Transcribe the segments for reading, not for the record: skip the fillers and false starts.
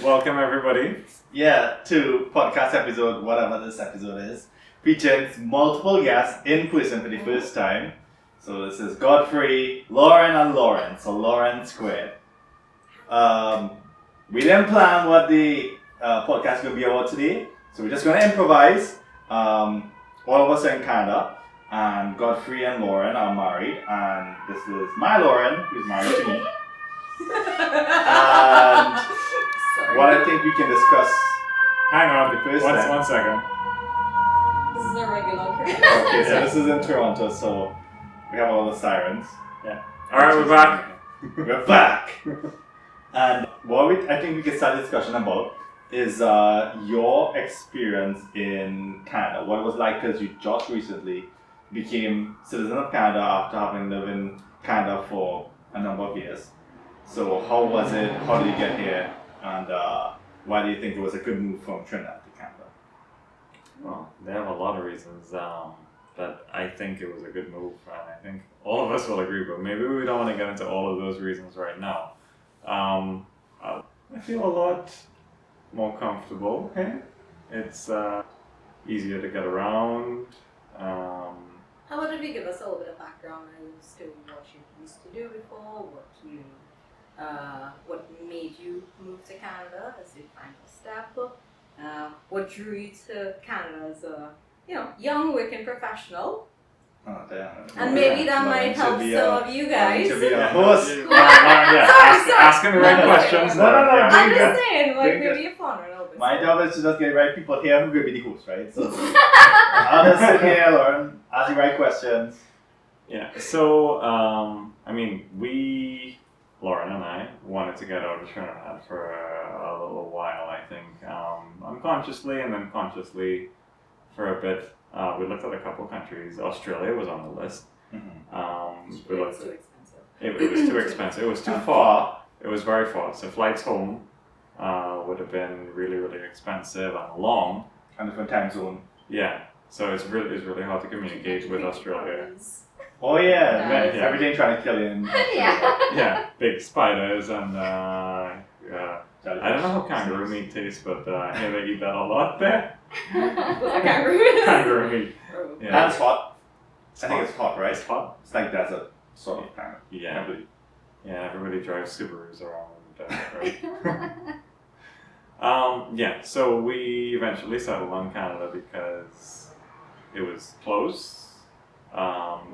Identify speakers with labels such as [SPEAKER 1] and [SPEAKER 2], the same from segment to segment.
[SPEAKER 1] Welcome everybody.
[SPEAKER 2] Yeah, to podcast episode, whatever this episode is, featuring multiple guests in person for the first time. So this is Godfrey, Lauren, and Laurens. So Lauren squared. We didn't plan what the podcast is going to be about today, so we're just going to improvise. All of us are in Canada, and Godfrey and Lauren are married, and this is my Lauren, who's married to me. And what I think we can discuss.
[SPEAKER 1] Hang on,
[SPEAKER 2] The first
[SPEAKER 1] one
[SPEAKER 2] time.
[SPEAKER 1] second.
[SPEAKER 3] This is a regular occurrence.
[SPEAKER 2] Okay, so
[SPEAKER 1] Yeah.
[SPEAKER 2] this is in Toronto, so we have all the sirens.
[SPEAKER 1] Alright, we're back.
[SPEAKER 2] We're back! And what I think we can start a discussion about is your experience in Canada. What it was like, because you just recently became citizen of Canada after having lived in Canada for a number of years. So how was it? How did you get here? And why do you think it was a good move from Trinidad to Canada?
[SPEAKER 1] Well, they have a lot of reasons, but I think it was a good move, and I think all of us will agree, but maybe we don't want to get into all of those reasons right now. I feel a lot more comfortable here. It's easier to get around.
[SPEAKER 3] How about if you give us a little bit of background as to what you used to do before, what made you move to Canada as your final step, what drew you to Canada as a young working professional,
[SPEAKER 2] Oh, damn.
[SPEAKER 3] and maybe that might help some of you guys.
[SPEAKER 2] To be a host.
[SPEAKER 1] Asking the right questions.
[SPEAKER 2] No.
[SPEAKER 1] Yeah.
[SPEAKER 3] I'm
[SPEAKER 2] Very
[SPEAKER 3] just
[SPEAKER 2] good.
[SPEAKER 3] saying,
[SPEAKER 2] Very
[SPEAKER 3] like maybe a fun or a little bit.
[SPEAKER 2] My job is to just get the right people here who will be the host, right? So I'll just sit here, Lauren, ask the right questions.
[SPEAKER 1] Yeah, so, Lauren and I, wanted to get out of Trinidad for a little while, I think. Unconsciously and then consciously for a bit. We looked at a couple countries. Australia was on the list.
[SPEAKER 3] It's
[SPEAKER 1] We
[SPEAKER 3] too
[SPEAKER 1] looked at,
[SPEAKER 3] expensive.
[SPEAKER 1] it was too expensive. It was too far. It was very far. So flights home would have been really, really expensive and long.
[SPEAKER 2] And different time zone.
[SPEAKER 1] Yeah, so it's really hard to communicate with Australia.
[SPEAKER 2] Oh yeah,
[SPEAKER 3] Nice.
[SPEAKER 2] everything trying to kill you. In
[SPEAKER 1] Yeah, big spiders and I don't know how kangaroo meat tastes, but I hear they eat that a lot there.
[SPEAKER 3] Was it kangaroo?
[SPEAKER 1] Kangaroo meat.
[SPEAKER 2] And it's hot. I think it's hot, right?
[SPEAKER 1] It's hot.
[SPEAKER 2] It's like desert, sort of kind of.
[SPEAKER 1] Yeah. Yeah, everybody drives Subarus around. Right? So we eventually settled on Canada because it was close.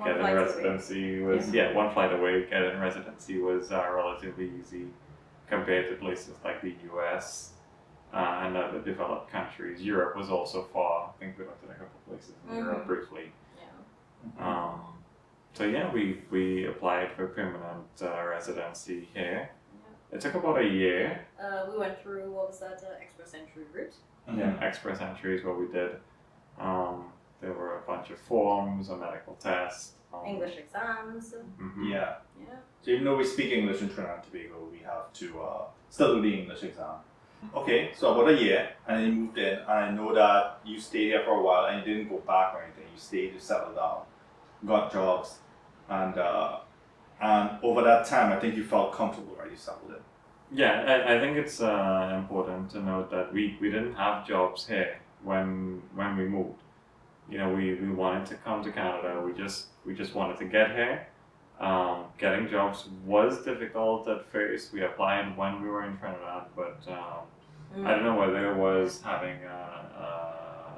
[SPEAKER 1] Getting
[SPEAKER 3] flight
[SPEAKER 1] residency was one flight away. Getting residency was relatively easy compared to places like the US and other developed countries. Europe was also far. I think we looked at a couple places in Europe briefly. We applied for permanent residency here. It took about a year.
[SPEAKER 3] We went through, what was that, express entry route?
[SPEAKER 1] Yeah, express entry is what we did. There were a bunch of forms, a medical test.
[SPEAKER 3] English exams.
[SPEAKER 2] Yeah.
[SPEAKER 3] Yeah.
[SPEAKER 2] So even though we speak English in Trinidad and Tobago, we have to still do the English exam. Okay, so about a year, and then you moved in, and I know that you stayed here for a while, and you didn't go back or anything. You stayed, you settled down, got jobs, and over that time, I think you felt comfortable, right? You settled in.
[SPEAKER 1] Yeah, I think it's important to note that we didn't have jobs here when we moved. We wanted to come to Canada. We just wanted to get here. Getting jobs was difficult at first. We applied when we were in Trinidad, but I don't know whether it was having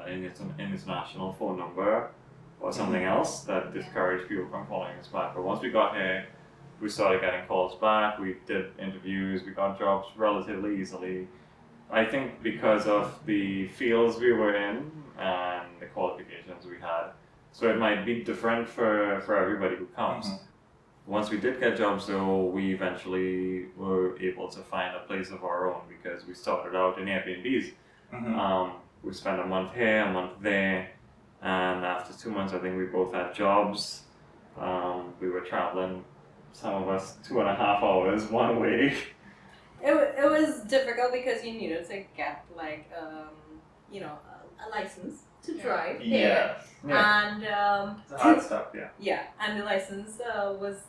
[SPEAKER 1] an international phone number or something else that discouraged people from calling us back. But once we got here, we started getting calls back. We did interviews. We got jobs relatively easily. I think because of the fields we were in and the qualifications we had. So it might be different for everybody who comes. Once we did get jobs though, we eventually were able to find a place of our own because we started out in Airbnbs. We spent a month here, a month there, and after 2 months I think we both had jobs. We were traveling, some of us 2.5 hours one way.
[SPEAKER 3] It was difficult because you needed to get a license to drive here. And
[SPEAKER 2] it's hard stuff,
[SPEAKER 3] and the license was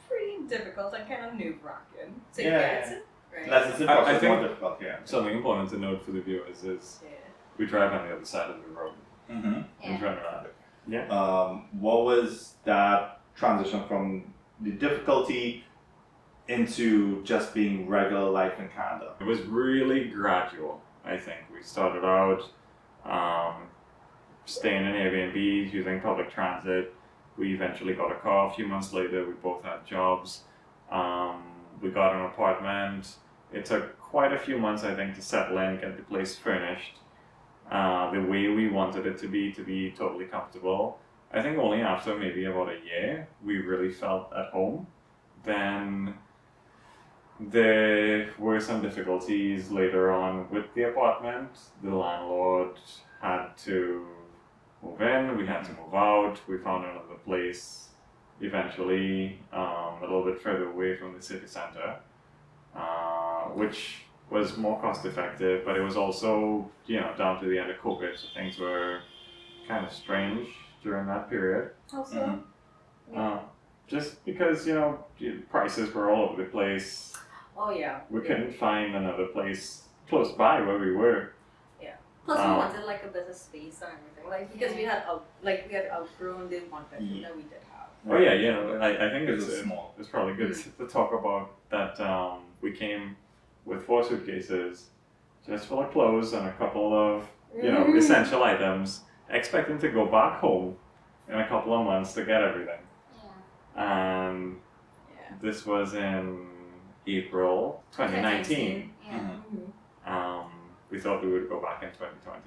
[SPEAKER 3] pretty difficult and kind of nerve-wracking to
[SPEAKER 2] Yeah.
[SPEAKER 3] get. Right.
[SPEAKER 2] Lessons in
[SPEAKER 1] I
[SPEAKER 2] process
[SPEAKER 1] think-
[SPEAKER 2] more difficult here.
[SPEAKER 1] Something important to note for the viewers is
[SPEAKER 3] Yeah.
[SPEAKER 1] we drive on the other side of the road
[SPEAKER 2] Mm-hmm.
[SPEAKER 1] and turn around. Yeah.
[SPEAKER 2] What was that transition from the difficulty into just being regular life in Canada?
[SPEAKER 1] It was really gradual, I think. We started out staying in Airbnbs, using public transit. We eventually got a car a few months later. We both had jobs. We got an apartment. It took quite a few months, I think, to settle in, get the place furnished the way we wanted it to be totally comfortable. I think only after maybe about a year, we really felt at home. Then there were some difficulties later on with the apartment. The landlord had to move in, we had to move out, we found another place eventually, a little bit further away from the city center, which was more cost effective, but it was also, down to the end of COVID, so things were kind of strange during that period.
[SPEAKER 3] Also,
[SPEAKER 1] Just because, prices were all over the place.
[SPEAKER 3] oh yeah.
[SPEAKER 1] We couldn't find another place close by where we were.
[SPEAKER 3] Plus, we wanted like a bit of space and everything, like because we had outgrown the one bedroom that we did have.
[SPEAKER 1] Oh yeah, I think
[SPEAKER 2] It was small.
[SPEAKER 1] it's probably good to talk about that. We came with 4 suitcases, just full of clothes and a couple of essential items, expecting to go back home in a couple of months to get everything. And this was in April 2019.
[SPEAKER 4] Yeah.
[SPEAKER 1] We thought we would go back in 2020.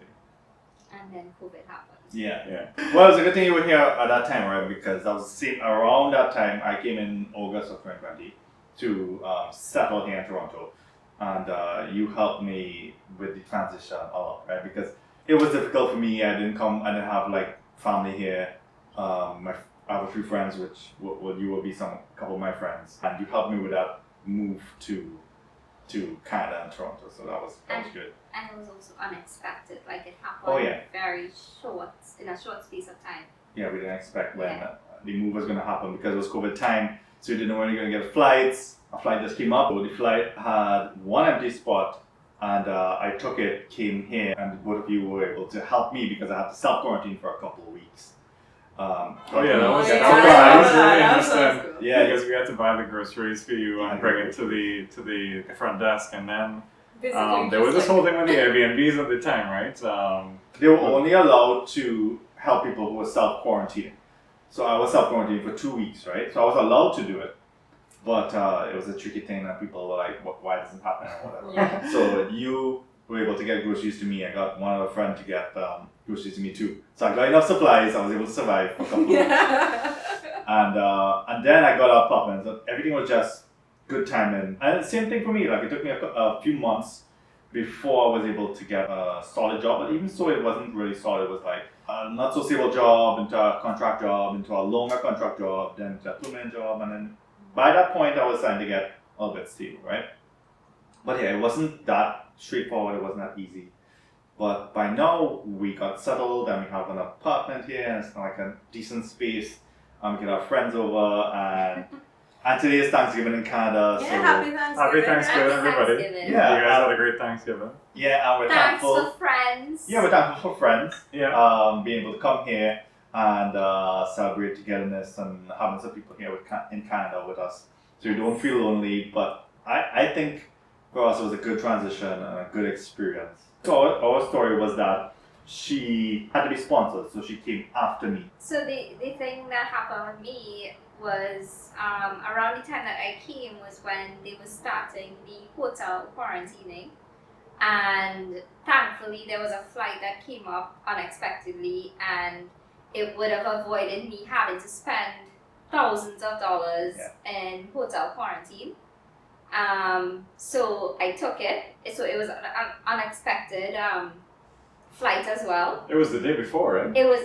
[SPEAKER 4] And then COVID happened.
[SPEAKER 2] Yeah. Well, it's a good thing you were here at that time, right? Because I was around that time. I came in August of 2020 to settle here in Toronto, and you helped me with the transition a lot, right? Because it was difficult for me. I didn't have like family here. I have a few friends, which you will be a couple of my friends, and you helped me with that move to Canada and Toronto. So that was good.
[SPEAKER 4] And it was also unexpected. Like it happened
[SPEAKER 2] Oh, yeah.
[SPEAKER 4] in a short space of time.
[SPEAKER 2] Yeah, we didn't expect when the move was going to happen because it was COVID time, so we didn't know when we were going to get flights. A flight just came up. The flight had one empty spot, and I took it, came here, and both of you were able to help me because I had to self-quarantine for a couple of weeks.
[SPEAKER 1] That was really
[SPEAKER 3] That was
[SPEAKER 1] interesting.
[SPEAKER 3] cool.
[SPEAKER 2] Yeah,
[SPEAKER 1] Because we had to buy the groceries for you and bring it to the front desk, and then there was this whole thing with the Airbnbs at the time, right?
[SPEAKER 2] they were only allowed to help people who were self-quarantining. So I was self-quarantining for 2 weeks, right? So I was allowed to do it, but it was a tricky thing that people were like, why doesn't it happen or whatever.
[SPEAKER 3] Yeah.
[SPEAKER 2] So you were able to get groceries to me. I got one other friend to get groceries to me too. So I got enough supplies. I was able to survive for a couple of weeks. And then I got an apartment. So everything was just good timing. And same thing for me. Like it took me a few months before I was able to get a solid job. But even so, it wasn't really solid. It was like a not so stable job into a contract job, into a longer contract job, then to a permanent job, and then by that point I was starting to get a little bit stable, right? But yeah, it wasn't that straightforward. It wasn't that easy. But by now we got settled and we have an apartment here, and it's like a decent space. We can have friends over, and today is Thanksgiving in Canada.
[SPEAKER 3] Yeah,
[SPEAKER 2] so
[SPEAKER 3] happy Thanksgiving.
[SPEAKER 1] Happy Thanksgiving, everybody.
[SPEAKER 4] Thanksgiving.
[SPEAKER 2] Yeah.
[SPEAKER 1] You guys had a great Thanksgiving.
[SPEAKER 2] yeah, and we're
[SPEAKER 4] Thanks
[SPEAKER 2] thankful.
[SPEAKER 4] for friends.
[SPEAKER 2] Yeah, we're thankful for friends.
[SPEAKER 1] Yeah.
[SPEAKER 2] Being able to come here and celebrate togetherness and having some people here in Canada with us, so you don't feel lonely. But I think for us it was a good transition and a good experience. So our story was that she had to be sponsored, so she came after me.
[SPEAKER 4] So the thing that happened with me was around the time that I came was when they were starting the hotel quarantining, and thankfully there was a flight that came up unexpectedly, and it would have avoided me having to spend thousands of dollars in hotel quarantine. So I took it. So it was an unexpected flight as well.
[SPEAKER 1] It was the day before, right?
[SPEAKER 4] It was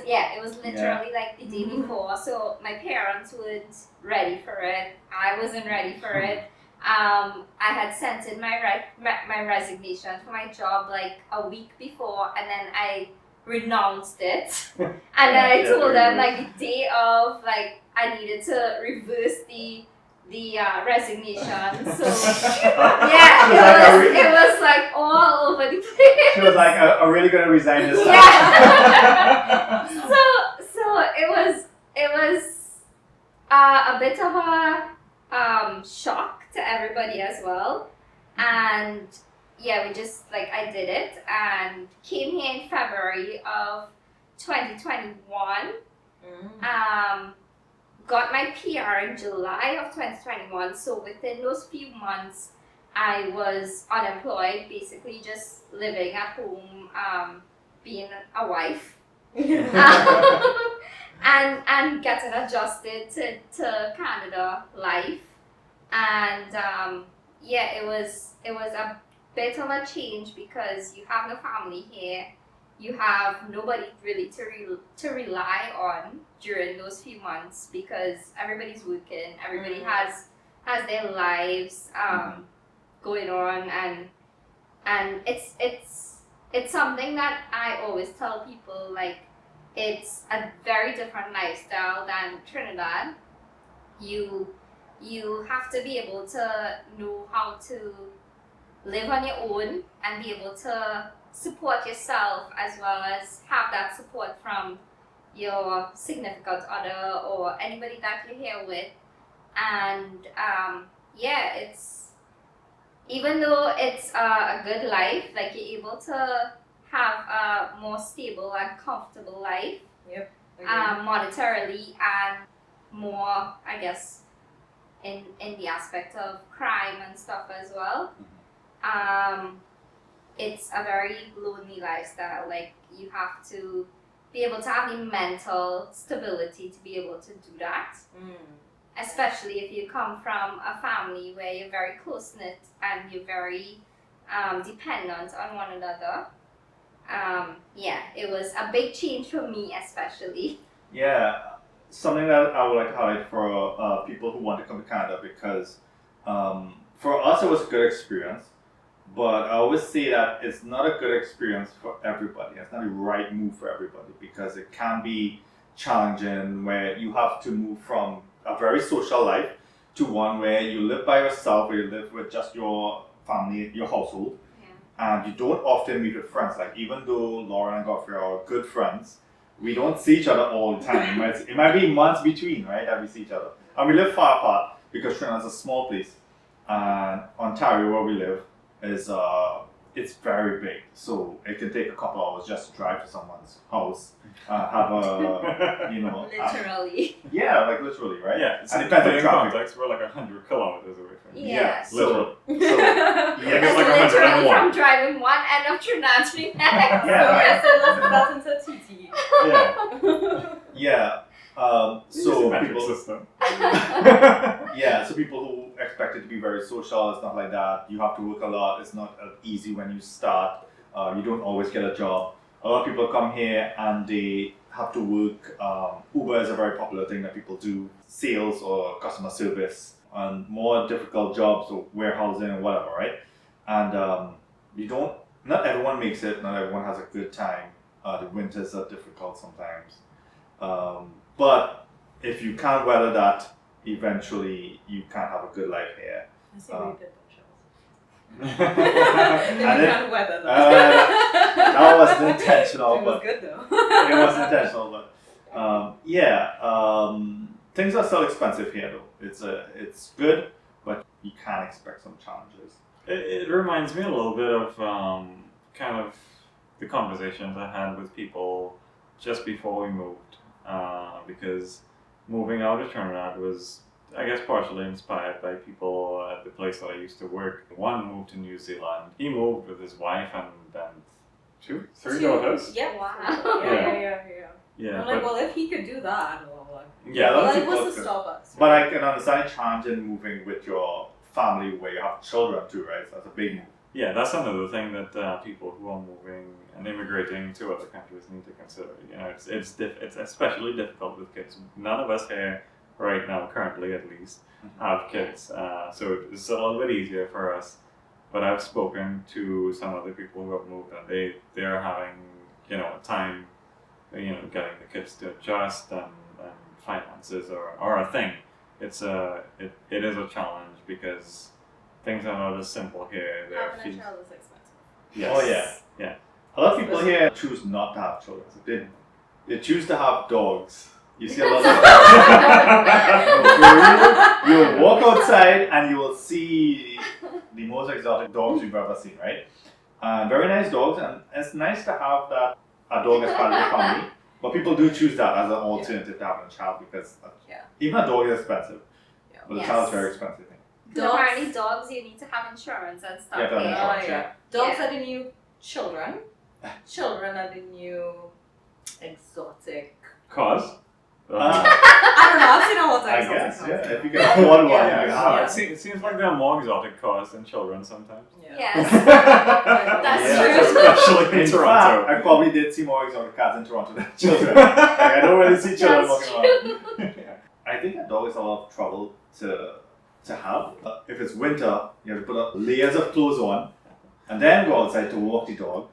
[SPEAKER 4] literally like the day before. So my parents weren't ready for it. I wasn't ready for it. I had sent in my resignation for my job like a week before, and then I renounced it. And then I told them like the day of, like I needed to reverse the the resignation. So yeah, it was like all over the place.
[SPEAKER 2] She was like, I'm really gonna resign this time.
[SPEAKER 4] Yeah. so it was a bit of a shock to everybody as well, and yeah, we just like I did it and came here in February of 2021. Got my PR in July of 2021. So within those few months, I was unemployed, basically just living at home, being a wife, and getting adjusted to Canada life. And yeah, it was a bit of a change because you have no family here. You have nobody really to rely on during those few months because everybody's working. Everybody has their lives going on, and it's something that I always tell people, like, it's a very different lifestyle than Trinidad. You have to be able to know how to live on your own and be able to support yourself as well as have that support from your significant other or anybody that you're here with. And yeah, it's, even though it's a good life, like you're able to have a more stable and comfortable life, monetarily, and more, I guess, in the aspect of crime and stuff as well. It's a very lonely lifestyle. Like, you have to be able to have the mental stability to be able to do that. Especially if you come from a family where you're very close-knit and you're very dependent on one another. Yeah, it was a big change for me, especially.
[SPEAKER 2] Yeah, something that I would like to highlight for people who want to come to Canada, because for us it was a good experience, but I always say that it's not a good experience for everybody. It's not a right move for everybody because it can be challenging where you have to move from a very social life to one where you live by yourself, where you live with just your family, your household, and you don't often meet with friends. Like, even though Laurens and Godfrey are good friends, we don't see each other all the time. It might be months between, right, that we see each other. And we live far apart because Trinidad is a small place, and Ontario, where we live, is it's very big. So it can take a couple hours just to drive to someone's house, have a,
[SPEAKER 4] Literally.
[SPEAKER 2] yeah, like literally, right?
[SPEAKER 1] Yeah,
[SPEAKER 2] and it depends on
[SPEAKER 1] in
[SPEAKER 2] traffic.
[SPEAKER 1] context, we're like 100 kilometers away from you.
[SPEAKER 4] Yeah,
[SPEAKER 1] literally.
[SPEAKER 2] So
[SPEAKER 1] Yeah,
[SPEAKER 4] It's
[SPEAKER 1] it's like
[SPEAKER 4] literally
[SPEAKER 1] 101.
[SPEAKER 4] from driving one end of Trinidad to the next.
[SPEAKER 2] Yeah.
[SPEAKER 3] So that's into TT.
[SPEAKER 1] Yeah.
[SPEAKER 2] yeah.
[SPEAKER 1] It's just a
[SPEAKER 2] So
[SPEAKER 1] metric
[SPEAKER 2] people,
[SPEAKER 1] system.
[SPEAKER 2] yeah, so people who expect it to be very social, it's not like that. You have to work a lot. It's not easy when you start. You don't always get a job. A lot of people come here and they have to work. Uber is a very popular thing that people do. Sales or customer service and more difficult jobs or warehousing or whatever, right? And not everyone makes it. Not everyone has a good time. The winters are difficult sometimes. But if you can't weather that, eventually you can have a good life here.
[SPEAKER 3] I see what you did there, Shaz.
[SPEAKER 2] I
[SPEAKER 3] You
[SPEAKER 2] didn't-
[SPEAKER 3] can't weather that.
[SPEAKER 2] that wasn't intentional,
[SPEAKER 3] It was
[SPEAKER 2] but
[SPEAKER 3] good though.
[SPEAKER 2] it was intentional. But things are still expensive here, though. It's good, but you can expect some challenges.
[SPEAKER 1] It reminds me a little bit of kind of the conversations I had with people just before we moved, because moving out of Trinidad was, I guess, partially inspired by people at the place that I used to work. One moved to New Zealand. He moved with his wife and three daughters.
[SPEAKER 3] Yeah.
[SPEAKER 4] Wow.
[SPEAKER 3] Yeah.
[SPEAKER 1] Yeah,
[SPEAKER 3] I'm like, well, if he could do that, well, like,
[SPEAKER 2] Yeah, a lot of
[SPEAKER 3] like
[SPEAKER 2] people
[SPEAKER 3] what's the
[SPEAKER 2] could.
[SPEAKER 3] stop us?
[SPEAKER 2] But I can understand a challenge in moving with your family where you have children too, right? So that's a big move.
[SPEAKER 1] yeah, that's another thing that people who are moving and immigrating to other countries need to consider. You know, it's especially difficult with kids. None of us here right now, currently at least, have kids, so it's a little bit easier for us. But I've spoken to some other people who have moved, and they're having time, getting the kids to adjust, and finances are a thing. it is a challenge because things are not as simple here. There are
[SPEAKER 3] Having a
[SPEAKER 1] fees.
[SPEAKER 3] child is expensive.
[SPEAKER 1] Yes.
[SPEAKER 2] Oh, yeah. A lot of people here choose not to have children. They choose to have dogs. You see a lot of you will walk outside and you will see the most exotic dogs you've ever seen, right? Very nice dogs, and it's nice to have that a dog as part of the family. But people do choose that as an alternative to having a child because even a dog is expensive.
[SPEAKER 3] Yeah.
[SPEAKER 2] But a child is very expensive.
[SPEAKER 4] Apparently dogs, you need to have insurance and stuff.
[SPEAKER 2] You have to have
[SPEAKER 4] here.
[SPEAKER 2] insurance.
[SPEAKER 3] Dogs
[SPEAKER 4] Yeah.
[SPEAKER 3] are the new children. Children are the new exotic.
[SPEAKER 1] Cause?
[SPEAKER 3] I don't know. I've seen all the
[SPEAKER 2] I
[SPEAKER 3] exotic
[SPEAKER 2] guess,
[SPEAKER 3] ones.
[SPEAKER 2] yeah. If you can afford one,
[SPEAKER 1] Yeah,
[SPEAKER 2] you
[SPEAKER 1] it
[SPEAKER 2] have.
[SPEAKER 1] seems like there are more exotic cars than children sometimes.
[SPEAKER 4] Yes.
[SPEAKER 3] That's
[SPEAKER 2] Yeah.
[SPEAKER 3] true.
[SPEAKER 1] Especially in
[SPEAKER 2] In
[SPEAKER 1] Toronto.
[SPEAKER 2] fact, I probably did see more exotic cats in Toronto than children. Like, I don't really see children
[SPEAKER 4] That's
[SPEAKER 2] walking around. I think a dog is a lot of trouble to have. If it's winter, you have to put up layers of clothes on, and then go outside to walk the dog.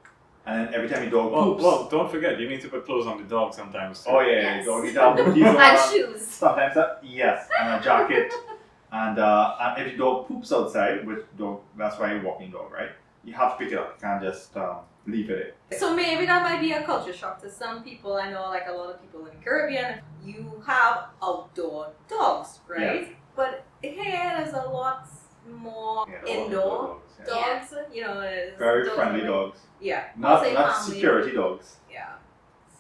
[SPEAKER 2] And then every time your dog poops.
[SPEAKER 1] Well, don't forget, you need to put clothes on the dog sometimes. Too.
[SPEAKER 2] Oh yeah,
[SPEAKER 4] Yes.
[SPEAKER 2] you dog need to have booties on.
[SPEAKER 4] And shoes.
[SPEAKER 2] Sometimes yes, and a jacket. And if your dog poops outside, which dog, that's why you're walking dog, right? You have to pick it up. You can't just leave it in.
[SPEAKER 3] So maybe that might be a culture shock to some people. I know, like a lot of people in the Caribbean, you have outdoor dogs, right? But here there's a lot more
[SPEAKER 2] Yeah,
[SPEAKER 3] indoor
[SPEAKER 2] dogs,
[SPEAKER 3] dogs. You know, it's
[SPEAKER 2] very
[SPEAKER 3] dogs
[SPEAKER 2] friendly
[SPEAKER 3] are-
[SPEAKER 2] dogs.
[SPEAKER 3] Yeah.
[SPEAKER 2] Not
[SPEAKER 3] Say
[SPEAKER 2] not
[SPEAKER 3] family.
[SPEAKER 2] security dogs.
[SPEAKER 3] Yeah.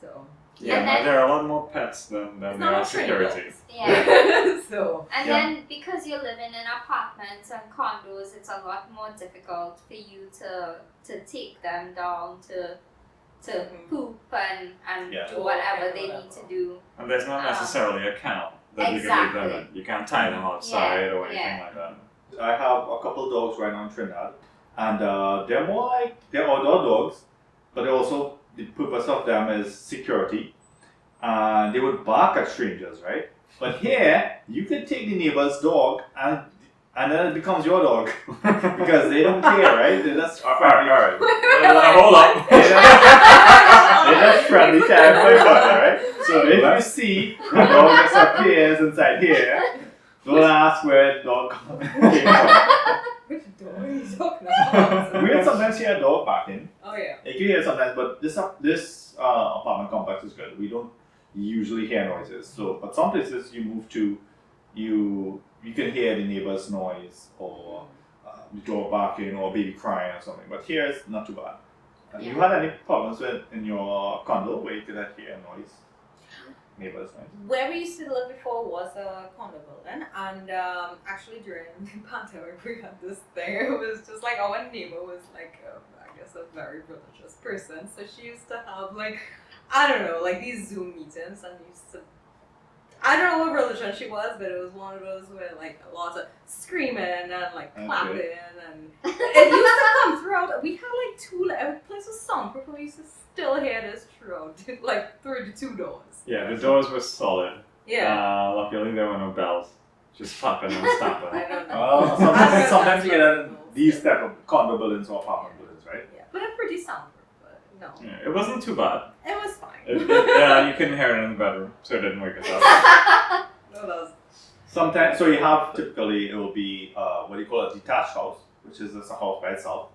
[SPEAKER 3] So.
[SPEAKER 1] Yeah,
[SPEAKER 4] And then-
[SPEAKER 1] there are a lot more pets than
[SPEAKER 3] It's
[SPEAKER 1] there
[SPEAKER 3] not
[SPEAKER 1] are
[SPEAKER 3] all trained
[SPEAKER 1] security.
[SPEAKER 3] dogs.
[SPEAKER 4] Yeah.
[SPEAKER 3] So.
[SPEAKER 4] And
[SPEAKER 2] Yeah.
[SPEAKER 4] then because you're living in apartments and condos, it's a lot more difficult for you to take them down to
[SPEAKER 3] Mhm.
[SPEAKER 4] poop and
[SPEAKER 2] Yeah.
[SPEAKER 4] do whatever
[SPEAKER 3] Okay,
[SPEAKER 4] they
[SPEAKER 3] whatever.
[SPEAKER 4] need to do.
[SPEAKER 1] And there's not necessarily a kennel that you can leave them
[SPEAKER 4] Exactly.
[SPEAKER 1] in. You can't tie them outside or anything
[SPEAKER 4] Yeah.
[SPEAKER 1] like that.
[SPEAKER 2] I have a couple of dogs right now in Trinidad, and they're more like they're outdoor dogs, but they also the purpose of them is security, and they would bark at strangers, right? But here you can take the neighbor's dog and then it becomes your dog because they don't care, right? They're just friendly.
[SPEAKER 1] Alright. Hold up.
[SPEAKER 2] They're just friendly to everybody, right? So if you see a dog just appears inside here, don't ask where the dog came from.
[SPEAKER 3] Which dog are you talking about?
[SPEAKER 2] We would sometimes hear a dog barking.
[SPEAKER 3] Oh yeah.
[SPEAKER 2] You can hear sometimes, but this apartment complex is good. We don't usually hear noises. So, but some places you move to, you can hear the neighbor's noise or the dog barking or baby crying or something. But here it's not too bad. You had any problems in your condo where you could hear noise? Neighbors noise?
[SPEAKER 3] Where we used to live before was a condo building, and actually during the pandemic we had this thing. It was just like our neighbor was like, I guess, a very religious person. So she used to have like, I don't know, like these Zoom meetings, and used to. I don't know what religion she was, but it was one of those where like a lot of screaming and like clapping, and it used to come throughout. We had like every place was soundproof, and we used to still hear this throughout, like through the two doors.
[SPEAKER 1] Yeah, the doors were solid.
[SPEAKER 3] Yeah.
[SPEAKER 1] Luckily there were no bells. Just clapping and stamping.
[SPEAKER 3] I don't know.
[SPEAKER 2] Sometimes you get that in these type of condo buildings or apartment buildings, right?
[SPEAKER 3] Yeah, but a pretty soundproof, but no.
[SPEAKER 1] Yeah, it wasn't too bad.
[SPEAKER 3] It was fine.
[SPEAKER 1] Yeah, you couldn't hear it in the bedroom, so it didn't wake us up.
[SPEAKER 3] No, that was.
[SPEAKER 2] Sometimes, so you have typically it will be what do you call a detached house, which is just a house by itself.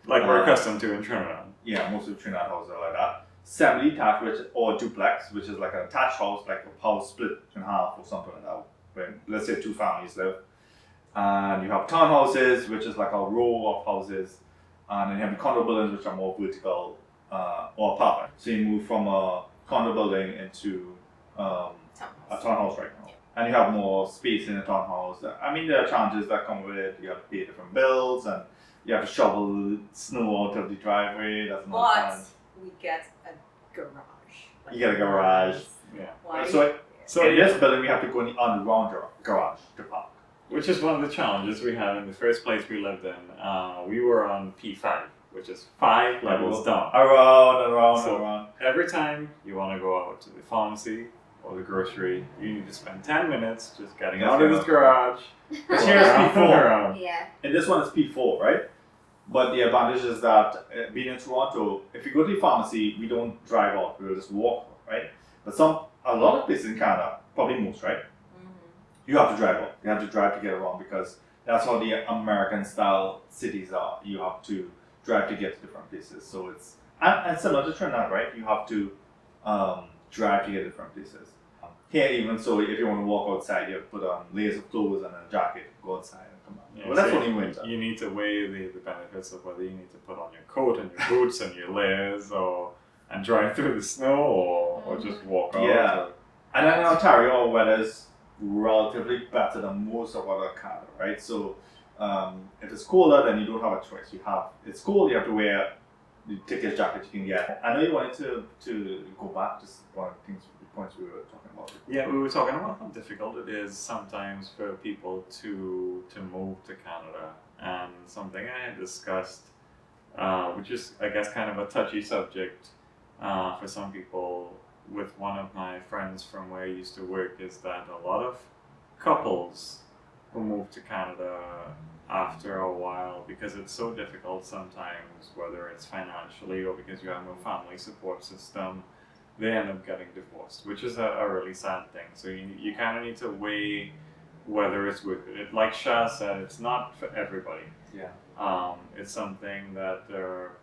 [SPEAKER 1] Like we're accustomed to in Trinidad.
[SPEAKER 2] Yeah, most of Trinidad houses are like that. Semi-detached, or duplex, which is like an attached house, like a house split in half or something like that. When let's say two families live, and you have townhouses, which is like a row of houses, and then you have the condo buildings, which are more vertical or apartment. So you move from a condo building into a townhouse right now. And you have more space in the townhouse. I mean, there are challenges that come with it. You have to pay different bills, and you have to shovel snow out of the driveway. That's another
[SPEAKER 3] But
[SPEAKER 2] challenge.
[SPEAKER 3] we get a garage.
[SPEAKER 2] You get a garage.
[SPEAKER 1] Yeah.
[SPEAKER 3] Why?
[SPEAKER 2] So in this building, we have to go in the underground garage to park.
[SPEAKER 1] Which is one of the challenges we had in the first place we lived in. We were on P5, which is 5 levels down.
[SPEAKER 2] Around.
[SPEAKER 1] Every time you want to go out to the pharmacy or the grocery, you need to spend 10 minutes just getting out of this garage.
[SPEAKER 2] Because here's P4.
[SPEAKER 4] Yeah.
[SPEAKER 2] And this one is P4, right? But the advantage is that being in Toronto, if you go to the pharmacy, we don't drive out, we'll just walk, right? But a lot of places in Canada, probably most, right? you have to drive up. You have to drive to get around because that's how the American style cities are. You have to drive to get to different places. So it's and similar to Trinidad, right? You have to drive to get to different places. Here, even so, if you want to walk outside, you have to put on layers of clothes and a jacket, go outside and come back.
[SPEAKER 1] Yeah,
[SPEAKER 2] Well, that's
[SPEAKER 1] so
[SPEAKER 2] only winter.
[SPEAKER 1] You need to weigh the benefits of whether you need to put on your coat and your boots and your layers and drive through the snow or just walk out.
[SPEAKER 2] Yeah. And then in Ontario, our weather's relatively better than most of other Canada, right? So if it's colder, then you don't have a choice. It's cold, you have to wear the thickest jacket you can get. I know you wanted to go back to one of the points we were talking about.
[SPEAKER 1] Yeah, we were talking about how difficult it is sometimes for people to move to Canada, and something I had discussed, which is I guess kind of a touchy subject for some people, with one of my friends from where I used to work, is that a lot of couples who move to Canada after a while, because it's so difficult sometimes, whether it's financially or because you have no family support system, they end up getting divorced, which is a really sad thing. So you kind of need to weigh whether it's worth it. Like Shaz said, it's not for everybody.
[SPEAKER 2] Yeah.
[SPEAKER 1] It's something that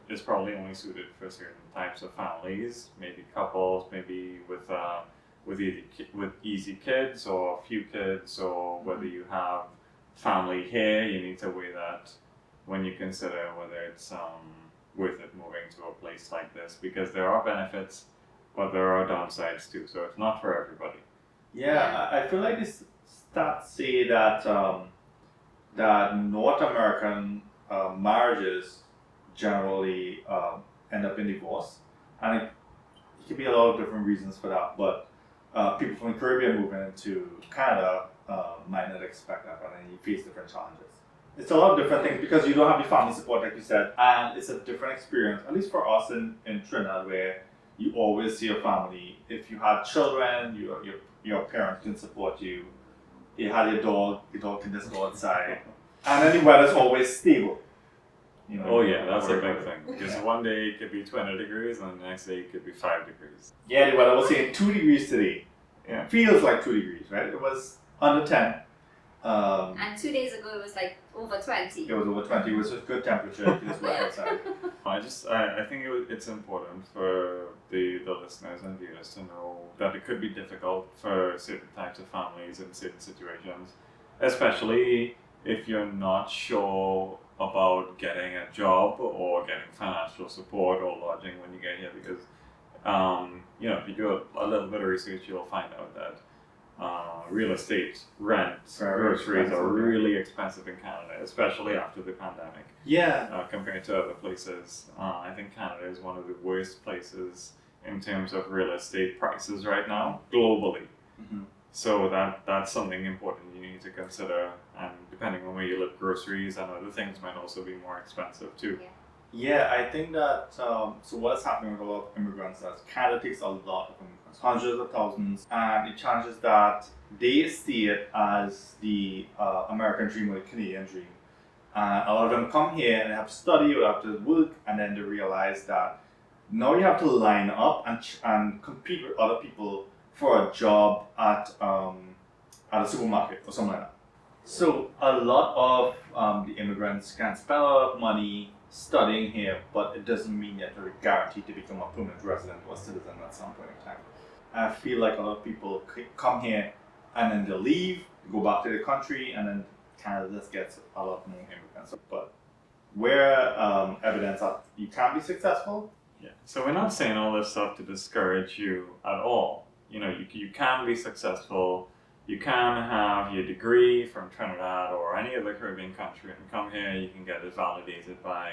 [SPEAKER 1] is probably only suited for certain types of families, maybe couples, maybe with easy kids or a few kids, or whether you have family here. You need to weigh that when you consider whether it's worth it moving to a place like this, because there are benefits, but there are downsides too. So it's not for everybody.
[SPEAKER 2] Yeah, I feel like this stats say that that North American marriages generally end up in divorce, and it could be a lot of different reasons for that. But people from the Caribbean moving into Canada might not expect that, and then you face different challenges. It's a lot of different things because you don't have the family support, like you said, and it's a different experience. At least for us in Trinidad, where you always see your family. If you had children, your parents can support you. You had your dog can just go outside. And then the weather's always stable. You know,
[SPEAKER 1] Oh yeah, that's a big thing. Because one day it could be 20 degrees and the next day it could be 5 degrees.
[SPEAKER 2] Yeah, the weather was saying 2 degrees today.
[SPEAKER 1] Yeah.
[SPEAKER 2] Feels like 2 degrees, right? It was under 10.
[SPEAKER 4] And 2 days ago it was like over 20.
[SPEAKER 2] It was over 20. It was a good temperature. You just walk outside.
[SPEAKER 1] I think it's important for the listeners and viewers to know that it could be difficult for certain types of families in certain situations, especially if you're not sure about getting a job or getting financial support or lodging when you get here, because if you do a little bit of research, you'll find out that real estate, rent, groceries are really expensive in Canada, especially after the pandemic.
[SPEAKER 2] Yeah.
[SPEAKER 1] Compared to other places, I think Canada is one of the worst places in terms of real estate prices right now, globally.
[SPEAKER 2] Mm-hmm.
[SPEAKER 1] So that's something important you need to consider, and depending on where you live, groceries and other things might also be more expensive too.
[SPEAKER 2] Yeah, I think that, so what's happening with a lot of immigrants is Canada takes a lot of immigrants, hundreds of thousands, and the challenge is that they see it as the American dream or the Canadian dream. And a lot of them come here and they have to study or have to work, and then they realize that now you have to line up and compete with other people for a job at a supermarket or something like that. So a lot of the immigrants can spend a lot of money studying here, but it doesn't mean that they're guaranteed to become a permanent resident or citizen at some point in time. I feel like a lot of people come here and then they leave, go back to their country, and then Canada just gets a lot more immigrants. But where evidence that you can be successful.
[SPEAKER 1] Yeah. So we're not saying all this stuff to discourage you at all. You can be successful. You can have your degree from Trinidad or any other Caribbean country and come here. You can get it validated by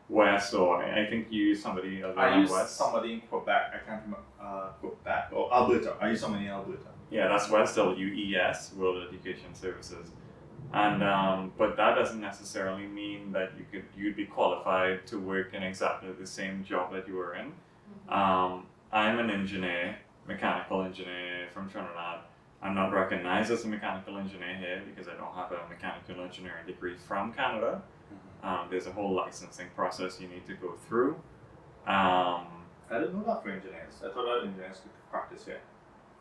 [SPEAKER 1] West, or I think you use somebody other
[SPEAKER 2] I
[SPEAKER 1] than
[SPEAKER 2] use
[SPEAKER 1] West.
[SPEAKER 2] somebody in Quebec. I can't remember Quebec or Alberta. I use somebody in Alberta.
[SPEAKER 1] Yeah, that's West, WES, World Education Services. And but that doesn't necessarily mean that you'd be qualified to work in exactly the same job that you were in. I'm an engineer, mechanical engineer from Trinidad. I'm not recognized as a mechanical engineer here because I don't have a mechanical engineering degree from Canada. There's a whole licensing process you need to go through.
[SPEAKER 2] I didn't know that for engineers. I thought that engineers could practice here.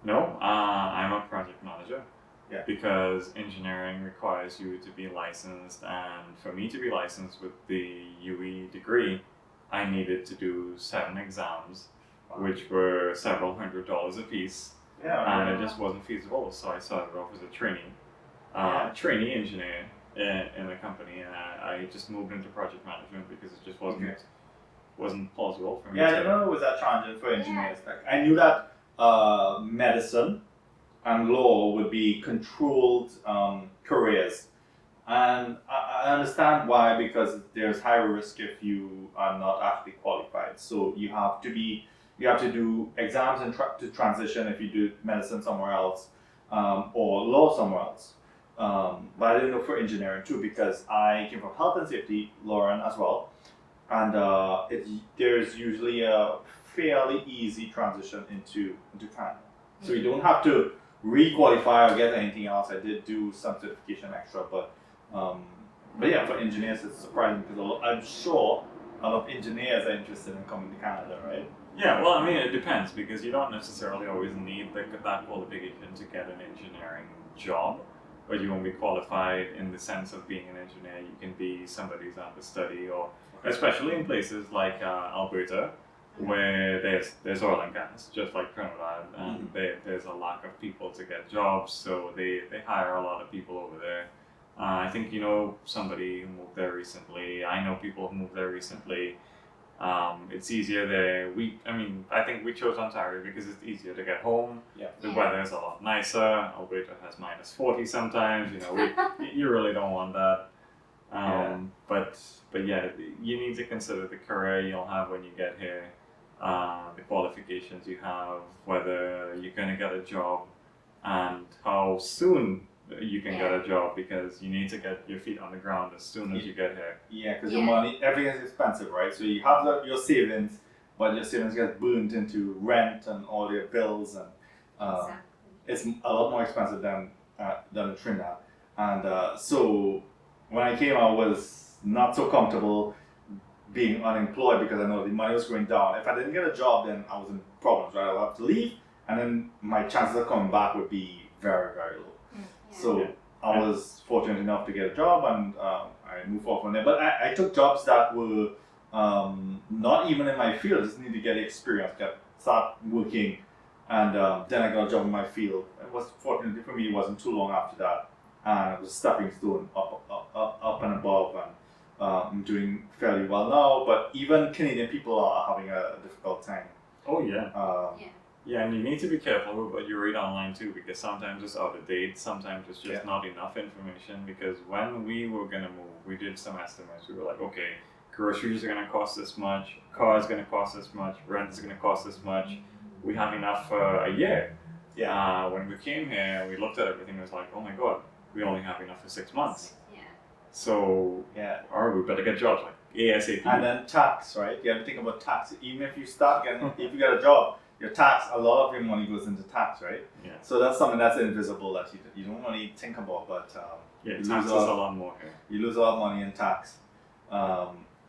[SPEAKER 1] No, I'm a project manager.
[SPEAKER 2] Yeah.
[SPEAKER 1] Because engineering requires you to be licensed, and for me to be licensed with the UE degree, I needed to do 7 exams, which were several $100s a piece, and it just wasn't feasible. So I started off as a trainee engineer in a company, and I just moved into project management because it just wasn't plausible for me.
[SPEAKER 2] Yeah, I didn't know it was that challenging for engineers. Like, I knew that medicine and law would be controlled careers, and I understand why, because there's higher risk if you are not actually qualified. So you have to do exams and to transition if you do medicine somewhere else or law somewhere else. But I didn't know for engineering too, because I came from health and safety, Lauren as well, and there's usually a fairly easy transition into Canada. So you don't have to re-qualify or get anything else. I did do some certification extra, but yeah, for engineers it's surprising because I'm sure a lot of engineers are interested in coming to Canada, right?
[SPEAKER 1] Yeah, well, I mean, it depends, because you don't necessarily always need that qualification to get an engineering job, but you won't be qualified in the sense of being an engineer. You can be somebody's understudy, or especially in places like Alberta, where there's oil and gas, just like Trinidad, and there's a lack of people to get jobs, so they hire a lot of people over there. I think you know somebody who moved there recently. I know people who moved there recently. It's easier there. I think we chose Ontario because it's easier to get home.
[SPEAKER 2] Yeah.
[SPEAKER 1] The weather is a lot nicer. Alberta has -40 sometimes. You know, you really don't want that. But yeah, you need to consider the career you'll have when you get here, the qualifications you have, whether you're going to get a job, and how soon you can get a job, because you need to get your feet on the ground as soon as you get here.
[SPEAKER 2] Yeah, because your money, everything is expensive, right? So you have your savings, but your savings get burnt into rent and all your bills, and it's a lot more expensive than in Trinidad. And so when I came, I was not so comfortable being unemployed because I know the money was going down. If I didn't get a job, then I was in problems, right? I would have to leave, and then my chances of coming back would be very, very low. So I was fortunate enough to get a job, and I moved forward from there. But I took jobs that were not even in my field. I just needed to get experience, start working, and then I got a job in my field. It was fortunately for me, it wasn't too long after that, and it was a stepping stone up and above, and I'm doing fairly well now. But even Canadian people are having a difficult time.
[SPEAKER 1] Oh yeah. Yeah, and you need to be careful with what you read online too, because sometimes it's out of date, sometimes it's just not enough information. Because when we were gonna move, we did some estimates. We were like, okay, groceries are gonna cost this much, cars gonna cost this much, rent is gonna cost this much. We have enough for a year.
[SPEAKER 2] Yeah.
[SPEAKER 1] When we came here, we looked at everything. It was like, oh my god, we only have enough for 6 months. So we better get jobs like ASAP.
[SPEAKER 2] And then tax, right? You have to think about tax. Even if you start getting, if you get a job, your tax, a lot of your money goes into tax, right?
[SPEAKER 1] Yeah.
[SPEAKER 2] So that's something that's invisible that you don't really think about, but
[SPEAKER 1] tax is a lot more here.
[SPEAKER 2] You lose a lot of money in tax.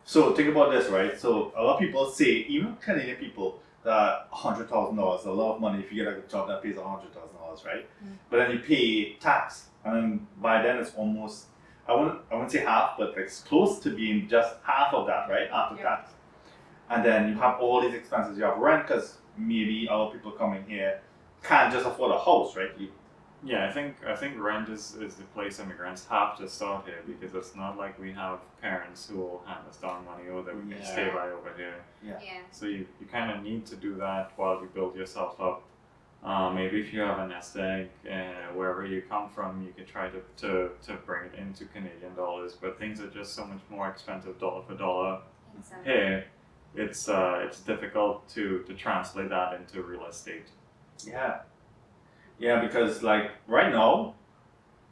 [SPEAKER 2] So think about this, right? So a lot of people say, even Canadian people, that $100,000 a lot of money if you get a job that pays $100,000, right? But then you pay tax, and then by then it's almost, I wouldn't say half, but it's close to being just half of that, right? After tax. And then you have all these expenses. You have rent, because maybe other people coming here can't just afford a house, right?
[SPEAKER 1] I think rent is the place immigrants have to start here, because it's not like we have parents who will hand us down money or that we can stay by over here. So you kind of need to do that while you build yourself up. Maybe if you have a nest egg, wherever you come from, you can try to bring it into Canadian dollars, but things are just so much more expensive dollar for dollar here. It's difficult to translate that into real estate.
[SPEAKER 2] Yeah, because like right now,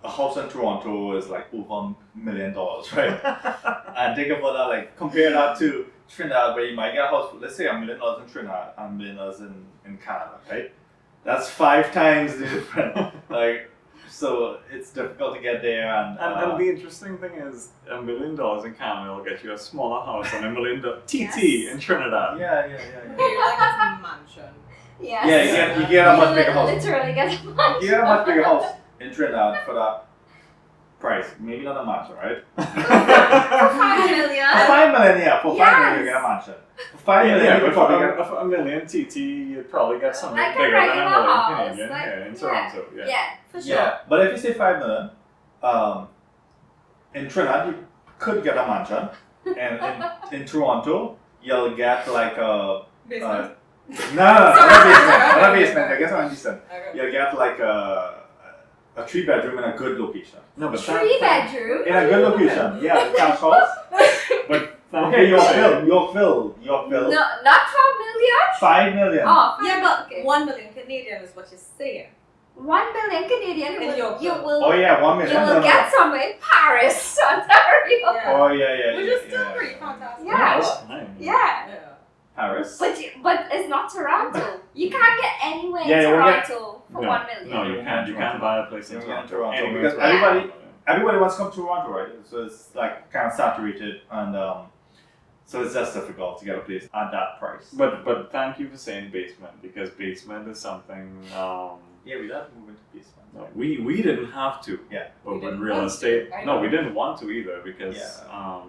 [SPEAKER 2] a house in Toronto is like over $1 million, right? And think about that, like compare that to Trinidad, where you might get a house for, let's say $1 million in Trinidad and $1 million in Canada, right? That's 5 times the difference. So it's difficult to get there, and
[SPEAKER 1] the interesting thing is, $1 million in Canada will get you a smaller house than $1 million TT in Trinidad.
[SPEAKER 2] Yeah.
[SPEAKER 3] You're like a mansion.
[SPEAKER 2] Yeah, you get a much bigger house.
[SPEAKER 4] Literally get a
[SPEAKER 2] You get a much bigger house in Trinidad for that price. Maybe not a mansion, right?
[SPEAKER 4] For 5 million.
[SPEAKER 2] For 5 million, yeah. For 5 million, you get a mansion. For 5 million,
[SPEAKER 1] yeah,
[SPEAKER 2] you
[SPEAKER 1] but
[SPEAKER 2] could probably get.
[SPEAKER 1] for a million TT, you'd probably get something
[SPEAKER 4] Like a
[SPEAKER 1] bigger than a
[SPEAKER 4] regular
[SPEAKER 1] million
[SPEAKER 4] house,
[SPEAKER 1] Canadian
[SPEAKER 4] like-
[SPEAKER 1] here in
[SPEAKER 4] yeah.
[SPEAKER 1] Toronto. Yeah.
[SPEAKER 4] Yeah, for sure.
[SPEAKER 2] Yeah, but if you say 5 million, in Trinidad you could get a mansion, and in Toronto you'll get like a
[SPEAKER 3] Basement.
[SPEAKER 2] not a basement. I guess I'm decent.
[SPEAKER 3] Okay.
[SPEAKER 2] You'll get like a 3-bedroom in a good location.
[SPEAKER 1] No, but
[SPEAKER 4] 3 bedroom.
[SPEAKER 2] In a good location, yeah, the cash house.
[SPEAKER 1] But
[SPEAKER 2] Okay, Yorkville.
[SPEAKER 4] No, not 12 million.
[SPEAKER 2] 5 million.
[SPEAKER 4] Oh,
[SPEAKER 3] Yeah, but
[SPEAKER 4] okay.
[SPEAKER 3] 1 million Canadian is what you're saying.
[SPEAKER 4] 1 million Canadian.
[SPEAKER 3] In
[SPEAKER 4] You
[SPEAKER 3] Yorkville.
[SPEAKER 4] will.
[SPEAKER 2] Oh yeah, 1
[SPEAKER 4] You
[SPEAKER 2] million.
[SPEAKER 4] will get somewhere in Paris, Ontario.
[SPEAKER 3] Yeah.
[SPEAKER 2] Oh yeah.
[SPEAKER 3] Which is still pretty fantastic.
[SPEAKER 4] Yeah.
[SPEAKER 1] that's fine.
[SPEAKER 4] Yeah.
[SPEAKER 3] Yeah.
[SPEAKER 2] Paris.
[SPEAKER 4] But it's not Toronto. You can't get anywhere
[SPEAKER 2] Yeah,
[SPEAKER 4] in
[SPEAKER 2] you won't get-
[SPEAKER 4] Toronto for
[SPEAKER 1] No,
[SPEAKER 4] 1 million.
[SPEAKER 1] No, you can't. You can't buy a place in
[SPEAKER 2] You can't
[SPEAKER 1] Toronto.
[SPEAKER 2] Toronto,
[SPEAKER 1] Anywhere
[SPEAKER 2] because
[SPEAKER 1] in Toronto.
[SPEAKER 2] everybody wants to come to Toronto, right? So it's like kind of saturated, and so it's just difficult to get a place at that price.
[SPEAKER 1] But thank you for saying basement, because basement is something
[SPEAKER 2] Yeah, we have to move into basement.
[SPEAKER 1] no, we didn't have to.
[SPEAKER 2] Yeah.
[SPEAKER 1] But
[SPEAKER 3] We
[SPEAKER 1] with
[SPEAKER 3] didn't
[SPEAKER 1] real
[SPEAKER 3] want to.
[SPEAKER 1] estate,
[SPEAKER 3] I
[SPEAKER 1] no,
[SPEAKER 3] know.
[SPEAKER 1] we didn't want to either because
[SPEAKER 2] Yeah.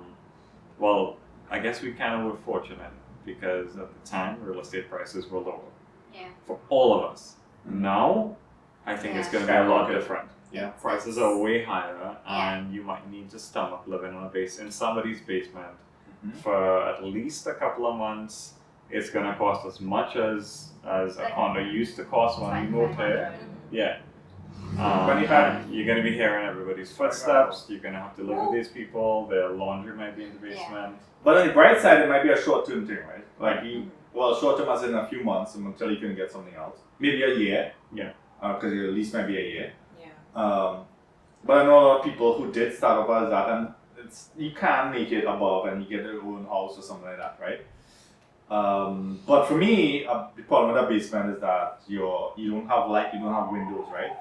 [SPEAKER 1] well, I guess we kind of were fortunate because at the time real estate prices were lower
[SPEAKER 4] Yeah.
[SPEAKER 1] for all of us. Now, I think it's
[SPEAKER 4] Yeah.
[SPEAKER 1] going to be a lot
[SPEAKER 2] Skyrocket.
[SPEAKER 1] different.
[SPEAKER 2] Yeah.
[SPEAKER 1] Prices are way higher,
[SPEAKER 4] Yeah.
[SPEAKER 1] and you might need to stomach living on a base in somebody's basement
[SPEAKER 2] Mhm.
[SPEAKER 1] for at least a couple of months. It's gonna cost as much as a
[SPEAKER 4] Like
[SPEAKER 1] condo used to cost when we moved here.
[SPEAKER 4] 2,500.
[SPEAKER 1] Yeah.
[SPEAKER 2] 25.
[SPEAKER 1] And you're gonna be hearing everybody's footsteps. You're gonna have to live with these people. Their laundry might be in the
[SPEAKER 4] Yeah.
[SPEAKER 1] basement.
[SPEAKER 2] But on the bright side, it might be a short-term thing, right? Like short term as in a few months until you can get something else. Maybe a year.
[SPEAKER 1] Yeah.
[SPEAKER 2] Because your lease might be a year.
[SPEAKER 3] Yeah.
[SPEAKER 2] But I know a lot of people who did start off as that, and you can make it above and you get your own house or something like that, right? But for me, the problem with a basement is that you don't have light, you don't have windows, right?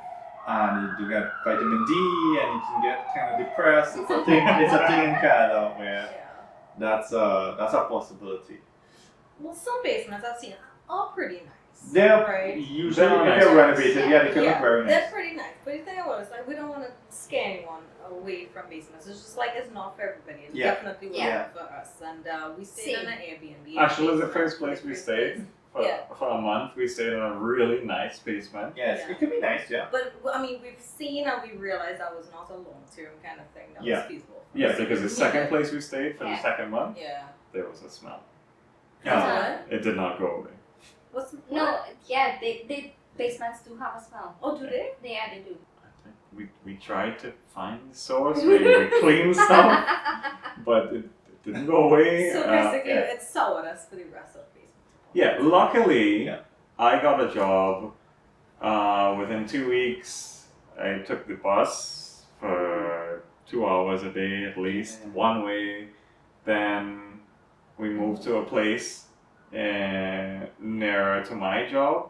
[SPEAKER 2] And you do get vitamin D, and you can get kind of depressed. It's a thing. It's a thing in Canada where
[SPEAKER 3] Yeah.
[SPEAKER 2] that's a possibility.
[SPEAKER 3] Well, some basements I've seen are pretty nice.
[SPEAKER 2] They're
[SPEAKER 3] right.
[SPEAKER 2] usually
[SPEAKER 1] They're
[SPEAKER 2] if
[SPEAKER 1] nice.
[SPEAKER 2] they're renovated, yeah, they can look
[SPEAKER 3] Yeah,
[SPEAKER 2] very
[SPEAKER 3] they're
[SPEAKER 2] nice.
[SPEAKER 3] pretty nice. But the thing about it is, like, we don't want to scare anyone away from basements. It's just like it's not for everybody. It
[SPEAKER 2] Yeah.
[SPEAKER 3] definitely wasn't
[SPEAKER 4] Yeah.
[SPEAKER 3] for us. And we stayed in
[SPEAKER 4] Same.
[SPEAKER 3] an Airbnb.
[SPEAKER 1] Actually, the
[SPEAKER 3] basement.
[SPEAKER 1] first place we
[SPEAKER 3] First
[SPEAKER 1] stayed
[SPEAKER 3] place.
[SPEAKER 1] for,
[SPEAKER 3] Yeah.
[SPEAKER 1] for a month, we stayed in a really nice basement.
[SPEAKER 2] Yes,
[SPEAKER 3] Yeah.
[SPEAKER 2] it can be nice, yeah.
[SPEAKER 3] But I mean, we've seen and we realized that was not a long-term kind of thing that
[SPEAKER 2] Yeah.
[SPEAKER 3] was feasible. For
[SPEAKER 1] Yeah,
[SPEAKER 3] us.
[SPEAKER 1] because the second place we stayed for the
[SPEAKER 4] Yeah.
[SPEAKER 1] second month,
[SPEAKER 3] Yeah.
[SPEAKER 1] there was a smell.
[SPEAKER 2] Yeah.
[SPEAKER 3] What?
[SPEAKER 1] It did not go away.
[SPEAKER 3] What's
[SPEAKER 4] No, yeah, they basements do have a smell.
[SPEAKER 3] Oh, do they?
[SPEAKER 4] Yeah, they do.
[SPEAKER 1] We tried to find the source, we cleaned stuff, but it didn't go away.
[SPEAKER 3] So basically,
[SPEAKER 1] yeah.
[SPEAKER 3] it's soured us for the rest of the basement.
[SPEAKER 1] Yeah, luckily,
[SPEAKER 2] Yeah.
[SPEAKER 1] I got a job. Within 2 weeks, I took the bus for 2 hours a day at least, one way. Then we moved to a place nearer to my job.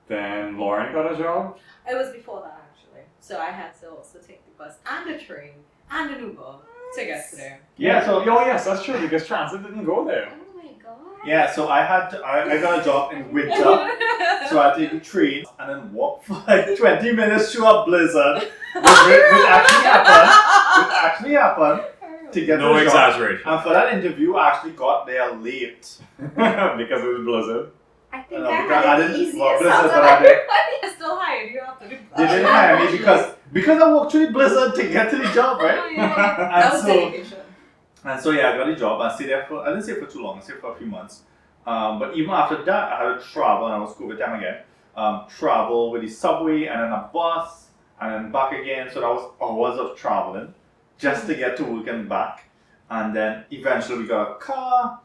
[SPEAKER 1] Then Lauren got a job.
[SPEAKER 3] It was before that actually, so I had to also take the bus and the train and an Uber to get to there.
[SPEAKER 2] Yeah, so
[SPEAKER 1] oh yes, that's true because transit didn't go there.
[SPEAKER 4] Oh my god.
[SPEAKER 2] yeah, so I got a job in winter, so I take the train and then walk for like 20 minutes through a blizzard, which actually happened to get
[SPEAKER 1] No
[SPEAKER 2] the job.
[SPEAKER 1] exaggeration.
[SPEAKER 2] And for that interview, I actually got there late.
[SPEAKER 1] Because it was blizzard.
[SPEAKER 4] I think
[SPEAKER 2] No,
[SPEAKER 4] I
[SPEAKER 2] because I
[SPEAKER 4] had the
[SPEAKER 2] didn't-
[SPEAKER 4] easiest
[SPEAKER 2] well,
[SPEAKER 4] out
[SPEAKER 2] this
[SPEAKER 4] of
[SPEAKER 2] is what I did.
[SPEAKER 4] everybody.
[SPEAKER 3] I still hired you after the
[SPEAKER 2] They didn't hire me because I walked through the blizzard to get to the job,
[SPEAKER 3] Oh,
[SPEAKER 2] right?
[SPEAKER 3] yeah. That was
[SPEAKER 2] so-
[SPEAKER 3] dedication.
[SPEAKER 2] And so yeah, I got a job. I stayed there I didn't stay for too long. I stayed for a few months. But even after that, I had to travel, and I was COVID time again. Travel with the subway and then a bus and then back again. So that was hours of traveling just to get to work and back. And then eventually we got a car.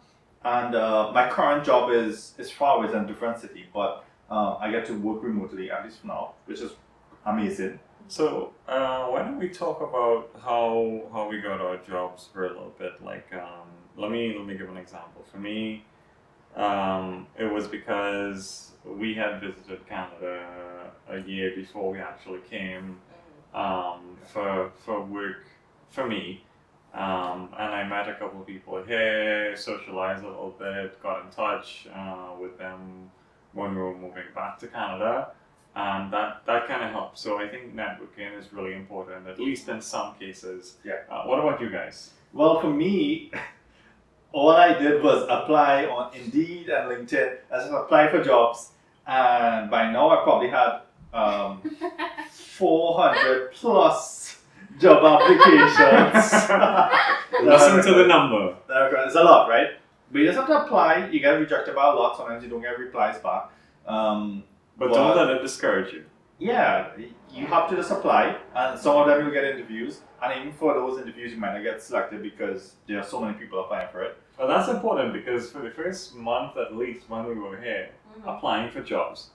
[SPEAKER 2] And my current job is far away, it's in a different city, but I get to work remotely at least for now, which is amazing.
[SPEAKER 1] So why don't we talk about how we got our jobs for a little bit? Like, let me give an example. For me, it was because we had visited Canada a year before we actually came for work for me. And I met a couple of people here, socialized a little bit, got in touch with them when we were moving back to Canada. and that kind of helps. So I think networking is really important, at least in some cases.
[SPEAKER 2] Yeah.
[SPEAKER 1] What about you guys?
[SPEAKER 2] Well, for me, all I did was apply on Indeed and LinkedIn. I just applied for jobs, and by now I probably had 400 plus job applications.
[SPEAKER 1] Listen to the number.
[SPEAKER 2] It's a lot, right? But you just have to apply. You get rejected by a lot. Sometimes you don't get replies back.
[SPEAKER 1] But don't let it discourage you.
[SPEAKER 2] Yeah, you have to just apply, and some of them you'll get interviews, and even for those interviews you might not get selected because there are so many people applying for it.
[SPEAKER 1] Well, that's important because for the first month at least when we were here, applying for jobs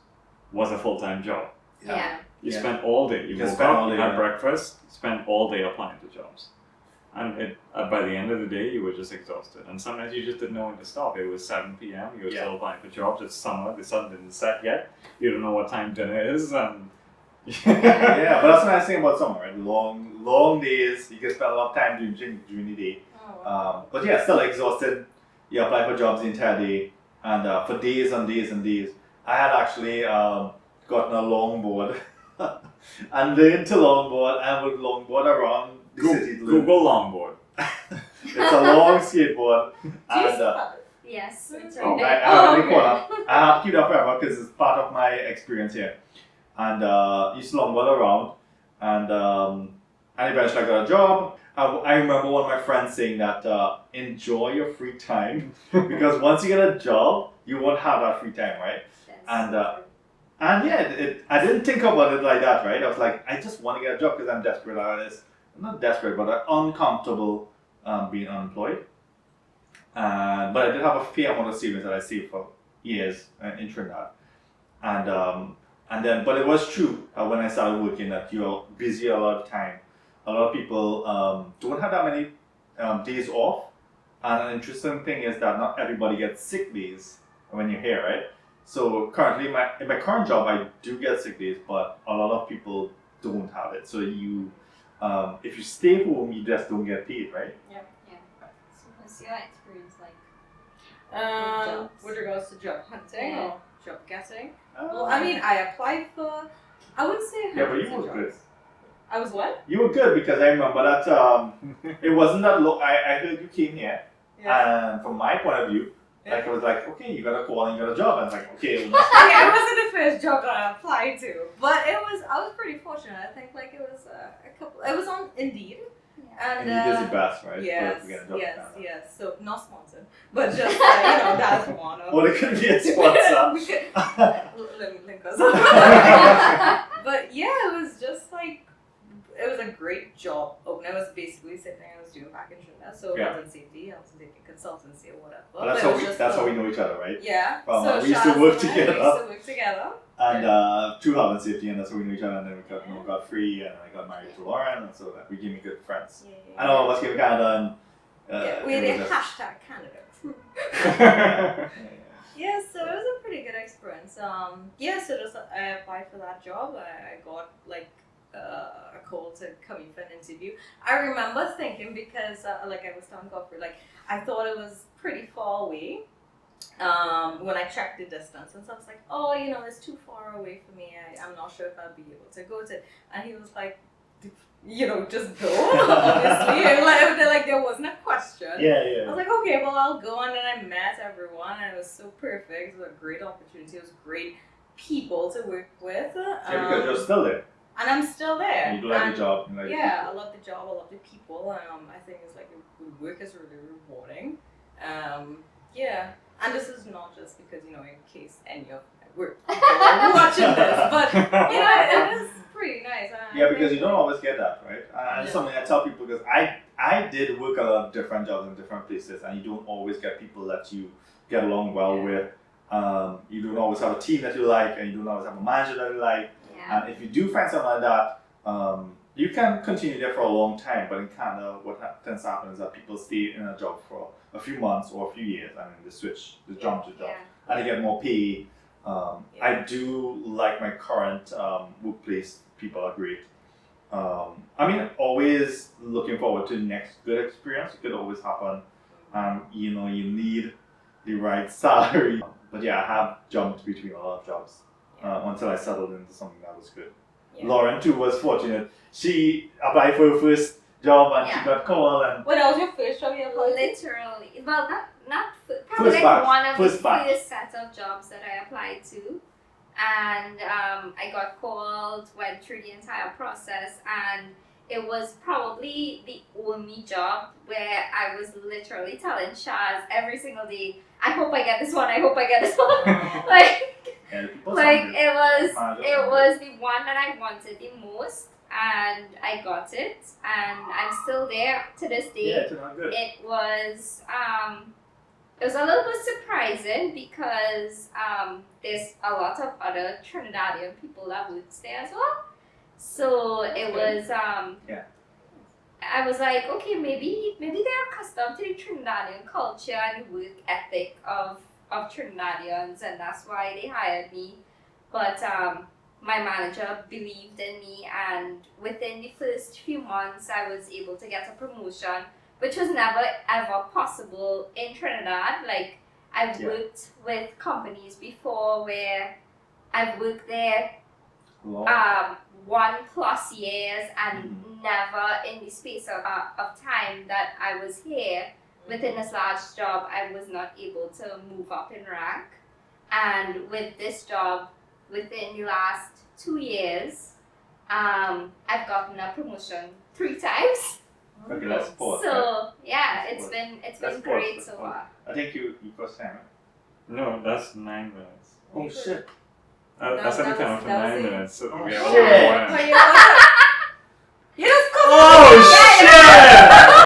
[SPEAKER 1] was a full-time job.
[SPEAKER 4] Yeah.
[SPEAKER 1] You spent all day. You woke up, you had breakfast, spent all day applying to jobs. And by the end of the day, you were just exhausted. And sometimes you just didn't know when to stop. It was 7 p.m., you were still applying for jobs. It's summer, the sun didn't set yet. You don't know what time dinner is. And
[SPEAKER 2] Yeah, but that's the nice thing about summer, right? Long days, you can spend a lot of time during the day. But yeah, still exhausted. You apply for jobs the entire day. And for days and days and days, I had actually gotten a longboard and learned to longboard and would longboard around the city.
[SPEAKER 1] Google longboard.
[SPEAKER 2] It's a long skateboard. And
[SPEAKER 4] Yes. It's
[SPEAKER 1] Oh,
[SPEAKER 4] okay.
[SPEAKER 2] I have to keep that forever because it's part of my experience here. And used to longboard around, and eventually I got a job. I remember one of my friends saying that enjoy your free time because once you get a job, you won't have that free time, right? And yeah, I didn't think about it like that, right? I was like, I just want to get a job because I'm desperate at this. I'm not desperate, but I'm uncomfortable being unemployed. But I did have a fair amount of savings that I saved for years in Trinidad. And then, but it was true when I started working that you're busy a lot of time. A lot of people don't have that many days off. And an interesting thing is that not everybody gets sick days when you're here, right? So currently, in my current job, I do get sick days, but a lot of people don't have it. So if you stay home, you just don't get paid, right?
[SPEAKER 4] So what's your experience like?
[SPEAKER 3] With regards to job hunting or job getting?
[SPEAKER 2] Uh,
[SPEAKER 3] Well, I mean, I applied for, I would say
[SPEAKER 2] Yeah, but you
[SPEAKER 3] hundreds of
[SPEAKER 2] were good.
[SPEAKER 3] jobs. I was what?
[SPEAKER 2] You were good because I remember that it wasn't that long. I heard you came here, and from my point of view, like it was like, okay, you got a call and you got a job. And it's like, okay.
[SPEAKER 3] It wasn't the first job that I applied to, but I was pretty fortunate. I think like it was a couple. It was on Indeed, and
[SPEAKER 2] And you did the best, right?
[SPEAKER 3] yes,
[SPEAKER 2] To get a job.
[SPEAKER 3] yes. So not sponsored, but just that's one of.
[SPEAKER 2] Well, it could be a sponsor.
[SPEAKER 3] We could link us. But yeah, it was just like it was a great job opener. It was basically the same thing I was doing back in Trinidad. So health and safety, consultancy or whatever.
[SPEAKER 2] Well, that's how we know each other, right?
[SPEAKER 3] Yeah.
[SPEAKER 2] We used to work together.
[SPEAKER 3] We used to work together.
[SPEAKER 2] And through health and safety, and that's how we knew each other. And then we got Godfrey, and I got married to Lauren, and so that we became good friends. And all of us came to Canada, and
[SPEAKER 3] we had a
[SPEAKER 2] just...
[SPEAKER 3] hashtag Canada. Yeah, so it was a pretty good experience. So just I applied for that job. I got like a call to come in for an interview. I remember thinking because like I was telling Godfrey, like I thought it was pretty far away. When I checked the distance, and so I was like, oh, it's too far away for me. I'm not sure if I'll be able to go to it. And he was like, just go, obviously. And like there wasn't a question.
[SPEAKER 2] Yeah.
[SPEAKER 3] I was like, okay, well, I'll go. And then I met everyone, and it was so perfect. It was a great opportunity. It was great people to work with.
[SPEAKER 2] Because you're still there.
[SPEAKER 3] And I'm still there.
[SPEAKER 2] And you like the job. You like the
[SPEAKER 3] I love the job. I love the people. I think it's like the work is really rewarding. And this is not just because, in case any of my work people are watching this, but, it is pretty nice.
[SPEAKER 2] Because you don't always get that, right? And it's something I tell people because I did work a lot of different jobs in different places, and you don't always get people that you get along well with. You don't always have a team that you like, and you don't always have a manager that you like. And if you do find something like that, you can continue there for a long time. But in Canada, what tends to happen is that people stay in a job for a few months or a few years, and then they jump to job, and they get more pay. I do like my current workplace. People are great. Always looking forward to the next good experience. It could always happen. You need the right salary. But I have jumped between a lot of jobs. until I settled into something that was good.
[SPEAKER 3] Yeah.
[SPEAKER 2] Lauren too was fortunate. She applied for her first job and she
[SPEAKER 4] Yeah.
[SPEAKER 2] got called and
[SPEAKER 3] What was your first job you applied to?
[SPEAKER 4] Literally, well, probably
[SPEAKER 2] First
[SPEAKER 4] like
[SPEAKER 2] batch,
[SPEAKER 4] one of
[SPEAKER 2] first
[SPEAKER 4] the
[SPEAKER 2] batch.
[SPEAKER 4] first set of jobs that I applied to, and I got called, went through the entire process, and it was probably the only job where I was literally telling Shaz every single day, I hope I get this one, I hope I get this one.
[SPEAKER 2] yeah, people
[SPEAKER 4] Like
[SPEAKER 2] sound
[SPEAKER 4] it was
[SPEAKER 2] Imagine.
[SPEAKER 4] the one that I wanted the most, and I got it, and I'm still there to this day.
[SPEAKER 2] Yeah, it's not good.
[SPEAKER 4] It was a little bit surprising because there's a lot of other Trinidadian people that works there as well. So it was
[SPEAKER 2] Yeah.
[SPEAKER 4] I was like, okay, maybe they're accustomed to the Trinidadian culture and the work ethic of Trinidadians, and that's why they hired me. But my manager believed in me, and within the first few months I was able to get a promotion, which was never ever possible in Trinidad. Like I've
[SPEAKER 2] Yeah.
[SPEAKER 4] worked with companies before where I've worked there
[SPEAKER 2] Long.
[SPEAKER 4] 1+ years, and never in the space of time that I was here within this large job I was not able to move up in rank. And with this job, within the last 2 years, I've gotten a promotion 3 times.
[SPEAKER 2] Okay, let's pause.
[SPEAKER 4] So yeah,
[SPEAKER 2] Let's
[SPEAKER 4] it's
[SPEAKER 2] Let's
[SPEAKER 4] been
[SPEAKER 2] pause.
[SPEAKER 4] great
[SPEAKER 2] Let's
[SPEAKER 4] so
[SPEAKER 2] pause.
[SPEAKER 4] far.
[SPEAKER 2] I think you first time.
[SPEAKER 1] No, that's 9 minutes.
[SPEAKER 2] Oh shit.
[SPEAKER 1] I said the timer for 9
[SPEAKER 3] it.
[SPEAKER 1] minutes, so
[SPEAKER 2] Oh,
[SPEAKER 1] we have
[SPEAKER 2] shit.
[SPEAKER 1] one more.
[SPEAKER 3] But you know what? You just cut
[SPEAKER 2] Oh shit!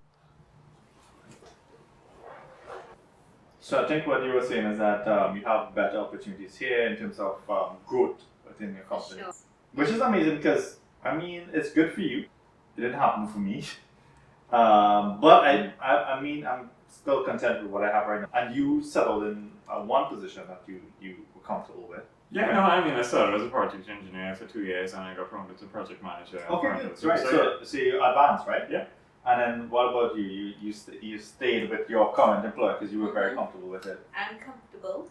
[SPEAKER 2] So I think what you were saying is that you have better opportunities here in terms of growth within your company,
[SPEAKER 4] Sure.
[SPEAKER 2] which is amazing because I mean it's good for you. It didn't happen for me, but I mean I'm still content with what I have right now. And you settled in one position that you were comfortable with.
[SPEAKER 1] Yeah, no, I mean, I started as a project engineer for 2 years and I got promoted to project manager. and
[SPEAKER 2] Okay,
[SPEAKER 1] project
[SPEAKER 2] good. Right.
[SPEAKER 1] supervisor.
[SPEAKER 2] So you advanced, right?
[SPEAKER 1] Yeah.
[SPEAKER 2] And then what about you? You stayed with your current employer because you were very comfortable with it.
[SPEAKER 3] I'm comfortable.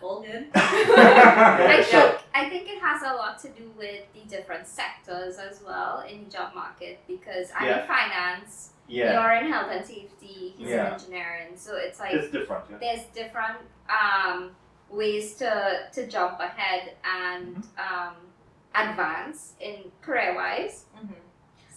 [SPEAKER 3] All good.
[SPEAKER 2] Yeah, sure.
[SPEAKER 4] I think it has a lot to do with the different sectors as well in the job market, because I'm
[SPEAKER 2] Yeah.
[SPEAKER 4] in finance,
[SPEAKER 2] Yeah,
[SPEAKER 4] you're in health and safety, he's
[SPEAKER 2] Yeah.
[SPEAKER 4] in engineering, so it's like
[SPEAKER 2] it's different. Yeah.
[SPEAKER 4] there's different ways to jump ahead and advance in career-wise.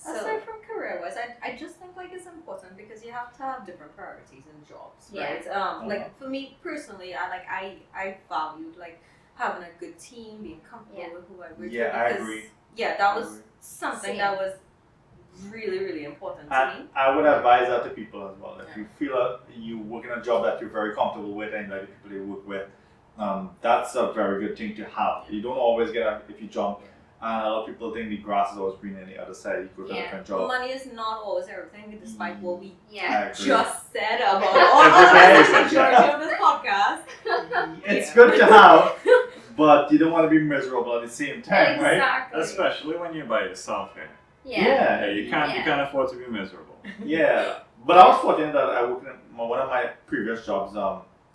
[SPEAKER 4] So
[SPEAKER 3] Aside from career-wise, I just think like it's important because you have to have different priorities in jobs, right? Like for me personally, I valued like having a good team, being comfortable
[SPEAKER 4] Yeah.
[SPEAKER 3] with who I work with.
[SPEAKER 2] Yeah, I
[SPEAKER 3] because,
[SPEAKER 2] agree.
[SPEAKER 3] Yeah, that
[SPEAKER 2] I
[SPEAKER 3] was
[SPEAKER 2] agree.
[SPEAKER 3] something
[SPEAKER 4] Same.
[SPEAKER 3] that was really, really important to
[SPEAKER 2] And
[SPEAKER 3] me.
[SPEAKER 2] I would advise that to people as well. If
[SPEAKER 3] Yeah.
[SPEAKER 2] you feel you work in a job that you're very comfortable with and like the people you work with, that's a very good thing to have. You don't always get a, if you jump. And a lot of people think the grass is always green on the other side. You go to a
[SPEAKER 4] Yeah.
[SPEAKER 2] different job.
[SPEAKER 3] Money is not always everything, despite what we
[SPEAKER 2] I
[SPEAKER 4] yeah,
[SPEAKER 2] agree.
[SPEAKER 3] just said about
[SPEAKER 1] Everything
[SPEAKER 3] the
[SPEAKER 1] is
[SPEAKER 3] majority of this podcast.
[SPEAKER 2] It's good to have, but you don't want to be miserable at the same time, right?
[SPEAKER 4] exactly.
[SPEAKER 1] Especially when you're by yourself here.
[SPEAKER 4] Yeah.
[SPEAKER 1] Yeah, you can't
[SPEAKER 4] Yeah.
[SPEAKER 1] afford to be miserable.
[SPEAKER 2] Yeah, but I was fortunate that I worked in one of my previous jobs.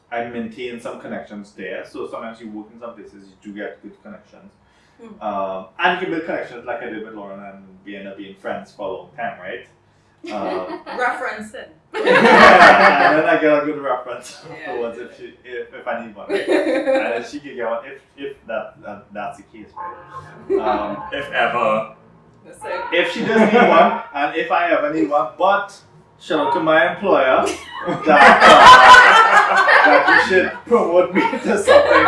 [SPEAKER 2] I maintained some connections there, so sometimes you work in some places, you do get good connections. And you can build connections like I did with Lauren, and we end up being friends for a long time, right?
[SPEAKER 3] Referencing.
[SPEAKER 2] And then I get a good reference
[SPEAKER 3] Yeah.
[SPEAKER 2] afterwards if I need one, right? And then she can get one if that's the case, right?
[SPEAKER 1] If ever.
[SPEAKER 3] So,
[SPEAKER 2] If she does need one, and if I ever need one, but shout out to my employer that you should promote me to something,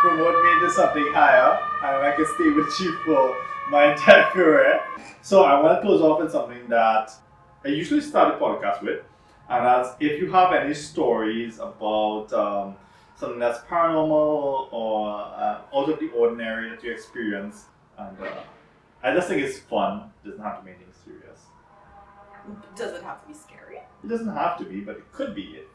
[SPEAKER 2] promote me to something higher, and I can stay with you for my entire career. So I want to close off with something that I usually start a podcast with, and that's if you have any stories about something that's paranormal or out of the ordinary that you experience, and I just think it's fun. It doesn't have to be anything serious.
[SPEAKER 3] does it have to be scary?
[SPEAKER 2] It doesn't have to be, but it could be.
[SPEAKER 4] It's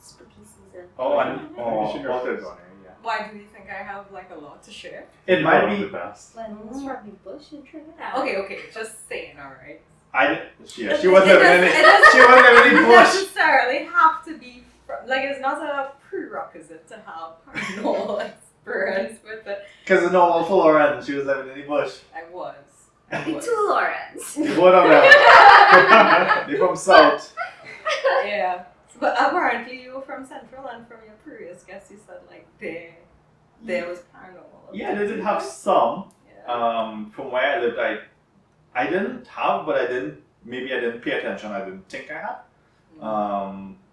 [SPEAKER 4] spooky season.
[SPEAKER 2] Oh, and
[SPEAKER 1] You should go
[SPEAKER 2] what
[SPEAKER 1] for
[SPEAKER 2] is-
[SPEAKER 1] it, yeah.
[SPEAKER 3] Why do you think I have like a lot to share?
[SPEAKER 2] it might
[SPEAKER 1] One of
[SPEAKER 2] be.
[SPEAKER 1] the best.
[SPEAKER 4] When it's from the bush in Trinidad.
[SPEAKER 3] Okay, just saying, alright.
[SPEAKER 2] She wasn't living in it. She wasn't living in
[SPEAKER 3] It
[SPEAKER 2] bush.
[SPEAKER 3] doesn't necessarily have to be like it's not a prerequisite to have paranormal experience with it.
[SPEAKER 2] Because it's normal for Lauren, she was living in the bush.
[SPEAKER 3] I was.
[SPEAKER 4] The two Laurens.
[SPEAKER 2] Both of them. They're from South.
[SPEAKER 3] Yeah. But apparently you were from Central, and from your previous guest you said like there was paranormal.
[SPEAKER 2] Yeah, they did have some.
[SPEAKER 3] Yeah.
[SPEAKER 2] From where I lived, I didn't have, but I didn't pay attention. I didn't think I had.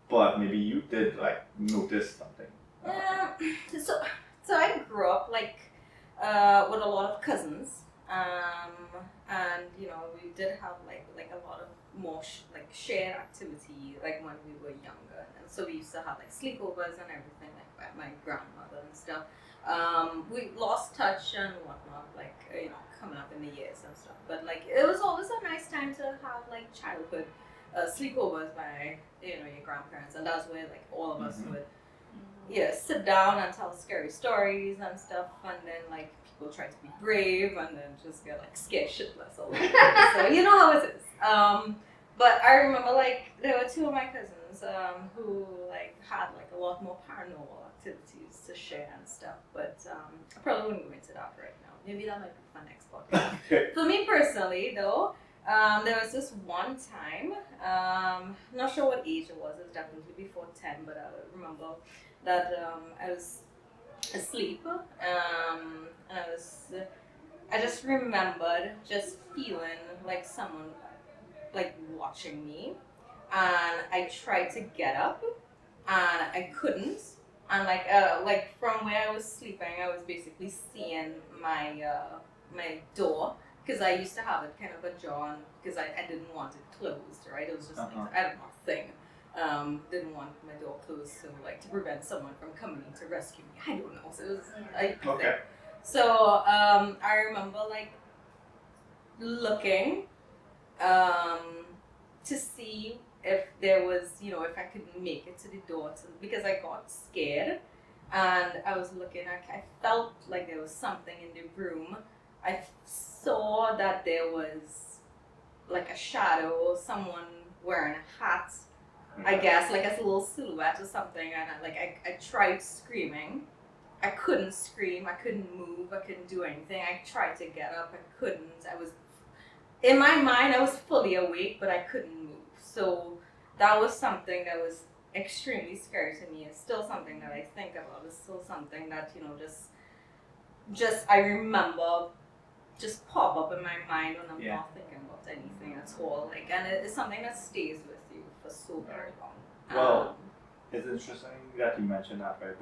[SPEAKER 2] But maybe you did like notice something.
[SPEAKER 3] So I grew up like with a lot of cousins, and you know we did have like a lot of more shared activity like when we were younger, and so we used to have like sleepovers and everything like with my grandmother and stuff. We lost touch and whatnot, like you know, coming up in the years and stuff. But like it was always a nice time to have like childhood sleepovers by you know your grandparents, and that's where like all of us would sit down and tell scary stories and stuff, and then like people try to be brave and then just get like scared shitless all the time. So you know how it is. But I remember like there were two of my cousins who like had like a lot more paranormal activities to share and stuff, but I probably wouldn't go into that right now. Maybe that might be for next podcast. For me personally though, there was this one time, not sure what age it was definitely before 10, but I remember that I was asleep, and I just remembered just feeling like someone like watching me, and I tried to get up, and I couldn't, and like from where I was sleeping, I was basically seeing my my door, because I used to have it kind of ajar, because I didn't want it closed, right? It was just like, I don't know, thing. Didn't want my door closed, so like to prevent someone from coming to rescue me. I don't know. So it was a thing. So I remember like looking to see if there was, you know, if I could make it to the door, because I got scared, and I was looking. I felt like there was something in the room. I saw that there was like a shadow, someone wearing a hat. I guess like a little silhouette or something, and I tried screaming. I couldn't scream, I couldn't move, I couldn't do anything. I tried to get up, I couldn't. I was, in my mind, I was fully awake, but I couldn't move. So that was something that was extremely scary to me. It's still something that I think about. It's still something that, you know, just I remember just pop up in my mind when I'm not thinking about anything at all. Like, and it's something that stays with you for so very long.
[SPEAKER 2] Well, it's interesting that you mentioned that, right?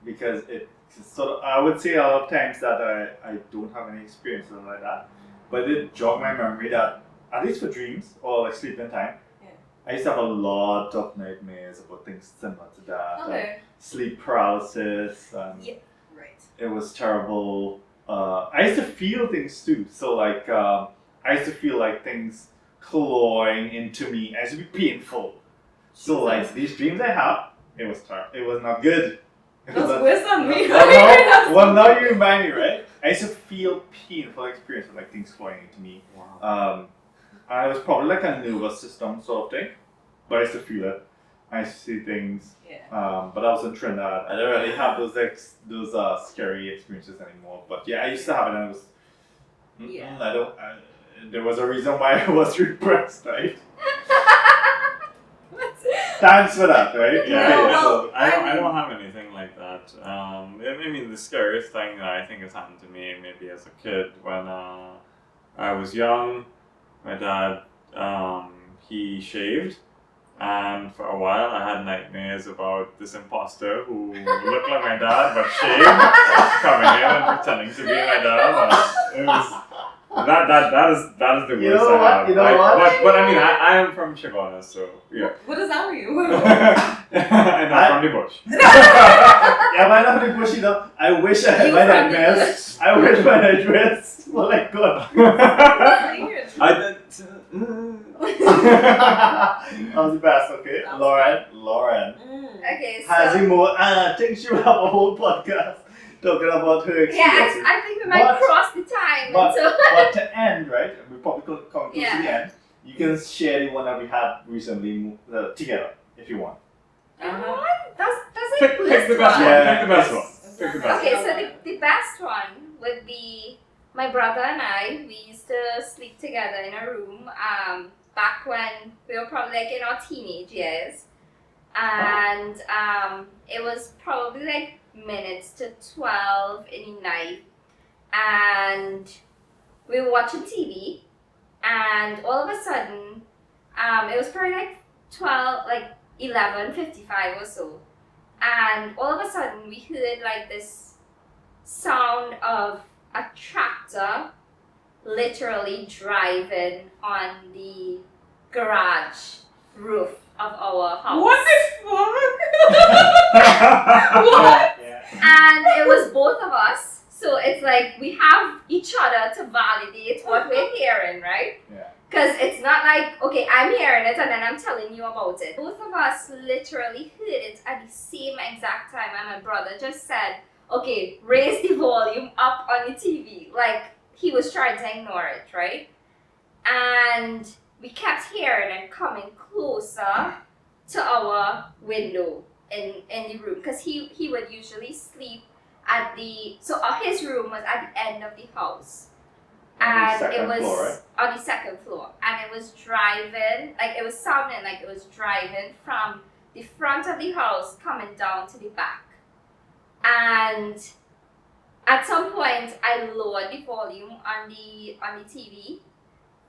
[SPEAKER 2] Because it sort of, I would say a lot of times that I don't have any experiences like that, but it jogged my memory that at least for dreams or like sleeping time, I used to have a lot of nightmares about things similar to that, like sleep paralysis. It was terrible. I used to feel things too. So like I used to feel like things clawing into me. I used to be painful. So like these dreams I have, it was terrible. It was not good.
[SPEAKER 3] That's worse than me.
[SPEAKER 2] Well, now you remind me, right? I used to feel painful experience with like things flowing into me.
[SPEAKER 1] Wow.
[SPEAKER 2] And it was probably like a nervous system sort of thing, but I used to feel it. I used to see things. But I was in Trinidad. I don't really have those scary experiences anymore. But yeah, I used to have it, and it was. There was a reason why I was repressed, right? Thanks for that, right?
[SPEAKER 1] I don't have anything like that. I mean, the scariest thing that I think has happened to me, maybe as a kid, when I was young, my dad, he shaved, and for a while I had nightmares about this imposter who looked like my dad but shaved, coming in and pretending to be my dad. And it was that is the worst I have.
[SPEAKER 2] You know what?
[SPEAKER 1] But I mean, I am from Chicago, so yeah.
[SPEAKER 3] What does that mean?
[SPEAKER 1] And I'm from the bush.
[SPEAKER 2] Yeah, I'm not from the bush, you know. I wish I had my nightmares. I wish my nightmares were like good.
[SPEAKER 1] I did.
[SPEAKER 2] That was the best, okay? Lauren.
[SPEAKER 4] Okay, so
[SPEAKER 2] Has he more? I think she will have a whole podcast talking about her experiences.
[SPEAKER 4] yeah, I think we might cross the time.
[SPEAKER 2] But to end, right? We probably could come to the end. You can share the one that we had recently together if you want.
[SPEAKER 4] What? Does it
[SPEAKER 1] Pick the best one. Pick the best one. Pick the best.
[SPEAKER 4] Okay, so the best one would be my brother and I. We used to sleep together in a room back when we were probably like in our teenage years. And it was probably like minutes to 12 in the night. And we were watching TV. And all of a sudden, it was probably like 11:55 or so. And all of a sudden, we heard like this sound of a tractor literally driving on the garage roof of our house.
[SPEAKER 3] What the fuck? What?
[SPEAKER 2] Yeah.
[SPEAKER 4] And it was both of us. So it's like we have each other to validate what we're hearing, right?
[SPEAKER 2] Yeah.
[SPEAKER 4] Because it's not like, okay, I'm hearing it and then I'm telling you about it. Both of us literally heard it at the same exact time, and my brother just said, okay, raise the volume up on the TV. Like, he was trying to ignore it, right? And we kept hearing it coming closer to our window in the room. Because he would usually sleep at his room was at the end of the house. And it was
[SPEAKER 2] floor, right?
[SPEAKER 4] on the second floor. And it was driving, like it was sounding like it was driving from the front of the house coming down to the back. And at some point I lowered the volume on the TV,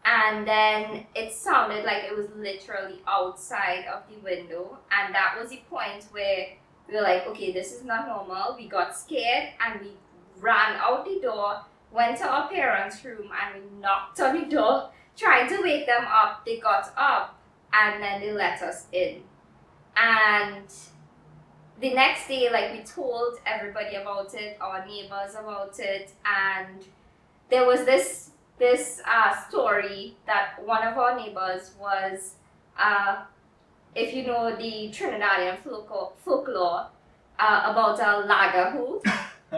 [SPEAKER 4] and then it sounded like it was literally outside of the window, and that was the point where we were like, okay, this is not normal. We got scared and we ran out the door, went to our parents' room, and we knocked on the door, trying to wake them up. They got up and then they let us in. And the next day, like, we told everybody about it, our neighbors about it, and there was this story that one of our neighbors was, if you know the Trinidadian folklore about a lagahoot,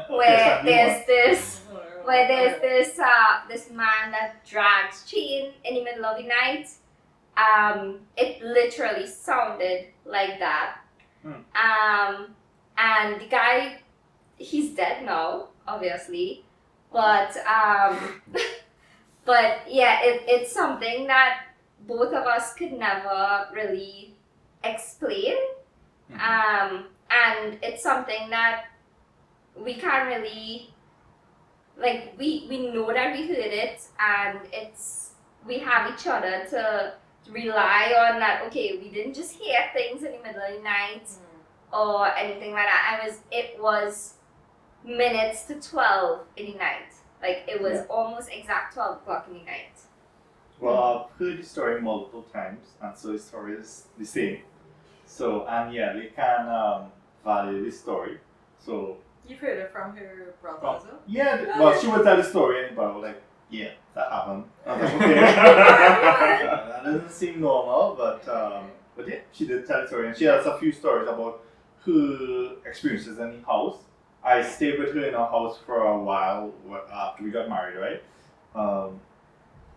[SPEAKER 4] where there's this man that drags chain in the middle of the night. It literally sounded like that. And the guy, he's dead now, obviously, but but yeah, it's something that both of us could never really explain, and it's something that we can't really, like, we know that we heard it, and we have each other to rely on that. Okay, we didn't just hear things in the middle of the night or anything like that. It was minutes to 12 in the night. Like, it was almost exact 12 o'clock in the night.
[SPEAKER 2] Well, I've heard the story multiple times, and so the story is the same. So, and yeah, they can value the story. So,
[SPEAKER 3] You've heard it from her brother, also?
[SPEAKER 2] yeah, well, she would tell the story, and but like, yeah, that happened. I was like, okay, that doesn't seem normal, but yeah, she did tell the story, and she has a few stories about her experiences in the house. I stayed with her in our house for a while after we got married, right?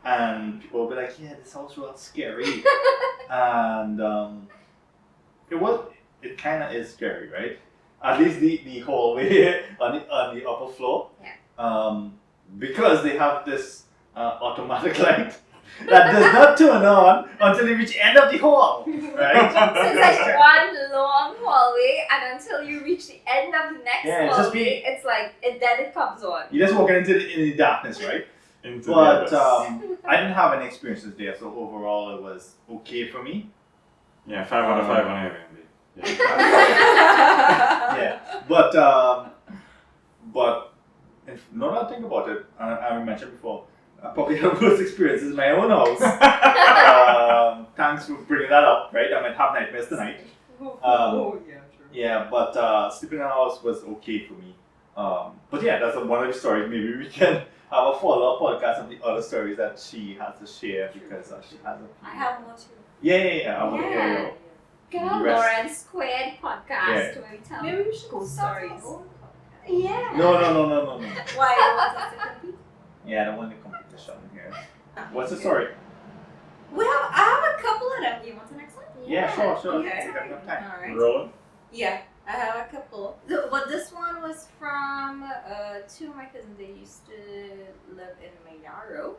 [SPEAKER 2] And people would be like, yeah, this house was scary. And it kind of is scary, right? At least the hallway on the upper floor.
[SPEAKER 4] Yeah.
[SPEAKER 2] Because they have this automatic light that does not turn on until you reach the end of the hall, right?
[SPEAKER 4] So it's like one long hallway, and until you reach the end of the next hallway, it's like, then it comes on.
[SPEAKER 2] You're just walking into the darkness, right? But I didn't have any experiences there, so overall it was okay for me.
[SPEAKER 1] Yeah, 5 out of 5 on Airbnb.
[SPEAKER 2] Yeah, but now that I think about it, I mentioned before, I probably have worst experiences in my own house. Thanks for bringing that up, right? I might have nightmares tonight.
[SPEAKER 3] Yeah, true.
[SPEAKER 2] Yeah, but sleeping in a house was okay for me. But yeah, that's one of the stories. Maybe we can have a follow-up podcast of the other stories that she has to share, because she has a few.
[SPEAKER 3] I have more too.
[SPEAKER 2] Yeah. I want to hear you.
[SPEAKER 4] Get a Laurens Squared podcast where we tell
[SPEAKER 3] Maybe we should go
[SPEAKER 4] stories.
[SPEAKER 3] stories.
[SPEAKER 4] Yeah.
[SPEAKER 2] No.
[SPEAKER 3] Why? You want us to compete?
[SPEAKER 2] Yeah, I don't want the competition here. What's the story?
[SPEAKER 3] I have a couple of them. Do you want the next one?
[SPEAKER 2] Yeah, sure.
[SPEAKER 3] Okay.
[SPEAKER 2] Take up enough time.
[SPEAKER 3] Alright.
[SPEAKER 1] Rolling?
[SPEAKER 3] Yeah. I have a couple. But this one was from two of my cousins. They used to live in Mayaro.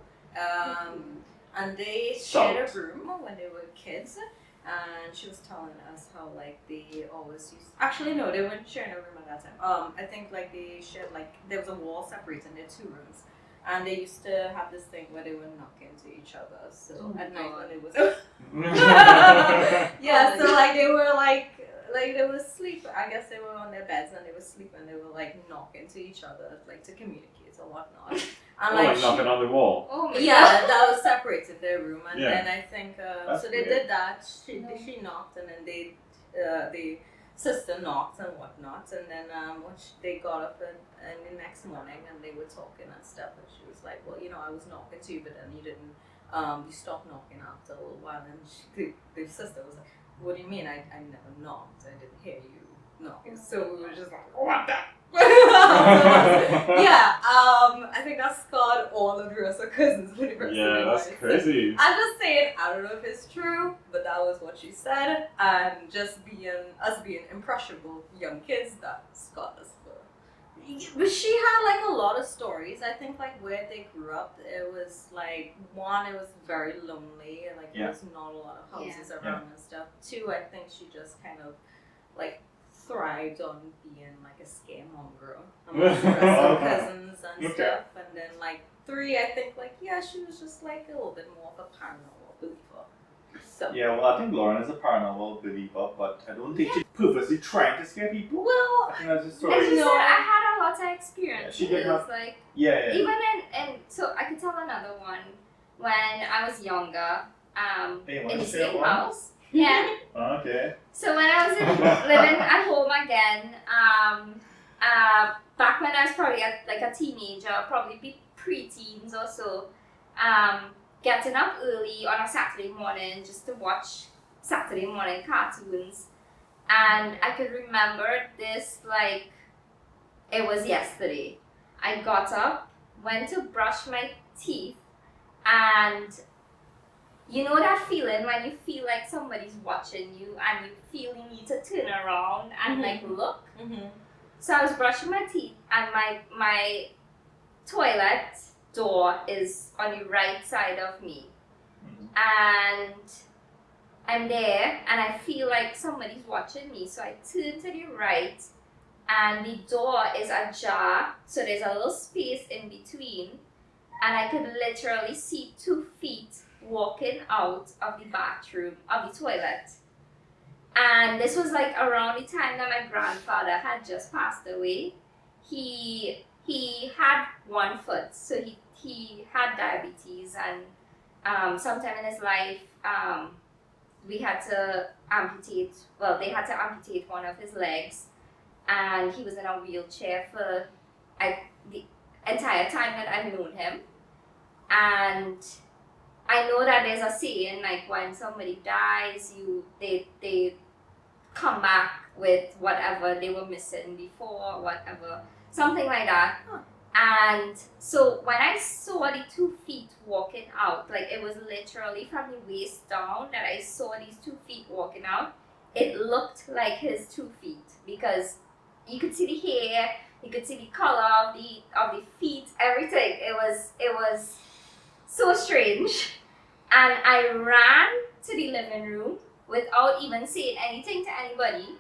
[SPEAKER 3] And they shared a room when they were kids. And she was telling us how like they always used. Actually, no, they weren't sharing a room at that time. I think like they shared like there was a wall separating their two rooms, and they used to have this thing where they would knock into each other. So at night when it was yeah, so like they were like they were sleeping. I guess they were on their beds and they were sleeping. They were like knock into each other like to communicate or whatnot. And
[SPEAKER 1] like knocking on the wall.
[SPEAKER 4] Oh my
[SPEAKER 3] yeah, that was separated their room, and
[SPEAKER 1] Yeah.
[SPEAKER 3] then I think
[SPEAKER 2] That's
[SPEAKER 3] so. They
[SPEAKER 2] weird.
[SPEAKER 3] did that. She knocked, and then the sister knocked and whatnot, and then they got up and the next morning and they were talking and stuff, and she was like, well, I was knocking too, but then you didn't. You stopped knocking after a little while, and the sister was like, what do you mean? I never knocked. I didn't hear you knocking. So we were just like, what the. Yeah, I think that scarred all of the rest of cousins for the rest of
[SPEAKER 1] Yeah,
[SPEAKER 3] their
[SPEAKER 1] that's
[SPEAKER 3] lives.
[SPEAKER 1] crazy.
[SPEAKER 3] I'm just saying, I don't know if it's true, but that was what she said, and just being impressionable young kids, that scarred us for. But she had like a lot of stories. I think like where they grew up, it was like one, it was very lonely, and like there was not a lot of houses around and stuff. Two, I think she just kind of like thrived on being like a scaremonger amongst the rest of cousins and stuff. And then like three, I think like she was just like a little bit more of a paranormal believer. So
[SPEAKER 2] Yeah, well, I think Lauren is a paranormal believer, but I don't think she's purposely trying to scare people.
[SPEAKER 3] well,
[SPEAKER 2] I think that's just
[SPEAKER 4] As
[SPEAKER 2] story.
[SPEAKER 4] you said, I had a lot of experiences.
[SPEAKER 2] Yeah, she did have-
[SPEAKER 4] like
[SPEAKER 2] Yeah.
[SPEAKER 4] even in so I could tell another one when I was younger.
[SPEAKER 2] Hey,
[SPEAKER 4] In
[SPEAKER 2] wanna
[SPEAKER 4] the
[SPEAKER 2] share
[SPEAKER 4] same
[SPEAKER 2] one?
[SPEAKER 4] house. Yeah.
[SPEAKER 2] Okay.
[SPEAKER 4] So when I was living at home again, back when I was probably like a teenager, probably be pre-teens or so, getting up early on a Saturday morning just to watch Saturday morning cartoons, and I could remember this like it was yesterday. I got up, went to brush my teeth, and you know that feeling when you feel like somebody's watching you and you feel you need to turn around and like look? So I was brushing my teeth and my toilet door is on the right side of me. And I'm there and I feel like somebody's watching me. So I turn to the right and the door is ajar. So there's a little space in between. And I could literally see 2 feet walking out of the bathroom, of the toilet. And this was like around the time that my grandfather had just passed away. He had 1 foot, so he had diabetes, and sometime in his life they had to amputate one of his legs, and he was in a wheelchair for the entire time that I've known him. And I know that there's a saying like when somebody dies, they come back with whatever they were missing before, whatever, something like that. And so when I saw the 2 feet walking out, like it was literally from the waist down that I saw these 2 feet walking out, it looked like his 2 feet because you could see the hair, you could see the color of the feet, everything. It was so strange. And I ran to the living room without even saying anything to anybody.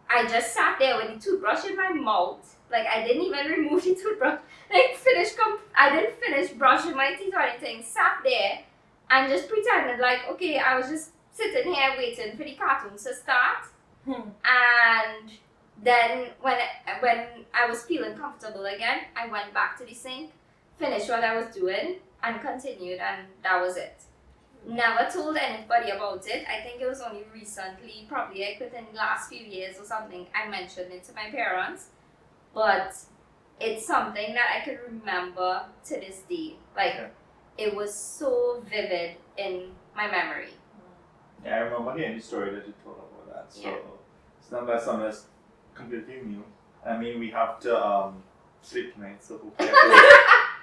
[SPEAKER 4] I just sat there with the toothbrush in my mouth. Like I didn't even remove the toothbrush. I didn't finish brushing my teeth or anything. Sat there and just pretended like, okay, I was just sitting here waiting for the cartoons to start. And then when I was feeling comfortable again, I went back to the sink, finished what I was doing, and continued, and that was it. Never told anybody about it. I think it was only recently, probably like within the last few years or something, I mentioned it to my parents. But it's something that I can remember to this day. Like, it was so vivid in my memory.
[SPEAKER 2] Yeah, I remember hearing the story that you told about that. So it's not like something that's completely new. I mean, we have to sleep tonight, so hopefully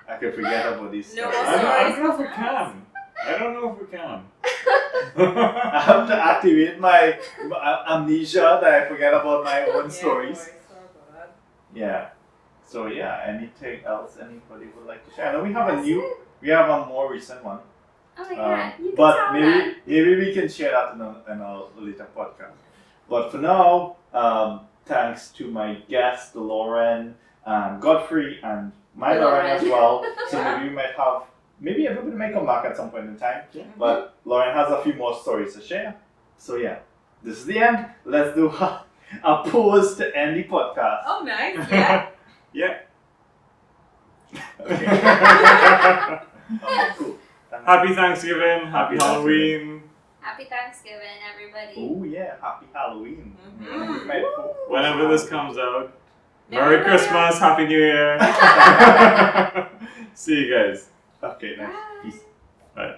[SPEAKER 2] I can forget about these
[SPEAKER 3] No
[SPEAKER 2] stories.
[SPEAKER 3] more
[SPEAKER 1] I don't know if we can. I don't know if we can.
[SPEAKER 2] I have to activate my amnesia that I forget about my own stories.
[SPEAKER 3] Boy, sorry about that.
[SPEAKER 2] Yeah. So yeah, anything else anybody would like to share? I know we have
[SPEAKER 4] That's it.
[SPEAKER 2] we have a more recent one.
[SPEAKER 4] Oh my god, you can
[SPEAKER 2] But
[SPEAKER 4] tell
[SPEAKER 2] maybe we can share that in a later podcast. But for now, thanks to my guests, Laurens and Godfrey, and my Lauren as well. So maybe we might have, maybe everybody might come back at some point in time.
[SPEAKER 1] Yeah.
[SPEAKER 2] But Lauren has a few more stories to share. So yeah, this is the end. Let's do a pause to end the podcast.
[SPEAKER 3] Oh, nice. Yeah.
[SPEAKER 1] Yeah.
[SPEAKER 2] Okay. Cool.
[SPEAKER 1] Happy Thanksgiving. Happy
[SPEAKER 2] Happy
[SPEAKER 1] Halloween.
[SPEAKER 4] Happy Thanksgiving, everybody.
[SPEAKER 2] Oh yeah, happy Halloween.
[SPEAKER 3] Mhm.
[SPEAKER 2] We might-
[SPEAKER 1] Whenever this comes out.
[SPEAKER 3] Merry
[SPEAKER 1] Merry Christmas. Happy New Year. See you guys.
[SPEAKER 2] Okay, nice.
[SPEAKER 4] Bye.
[SPEAKER 2] Peace.
[SPEAKER 1] Bye.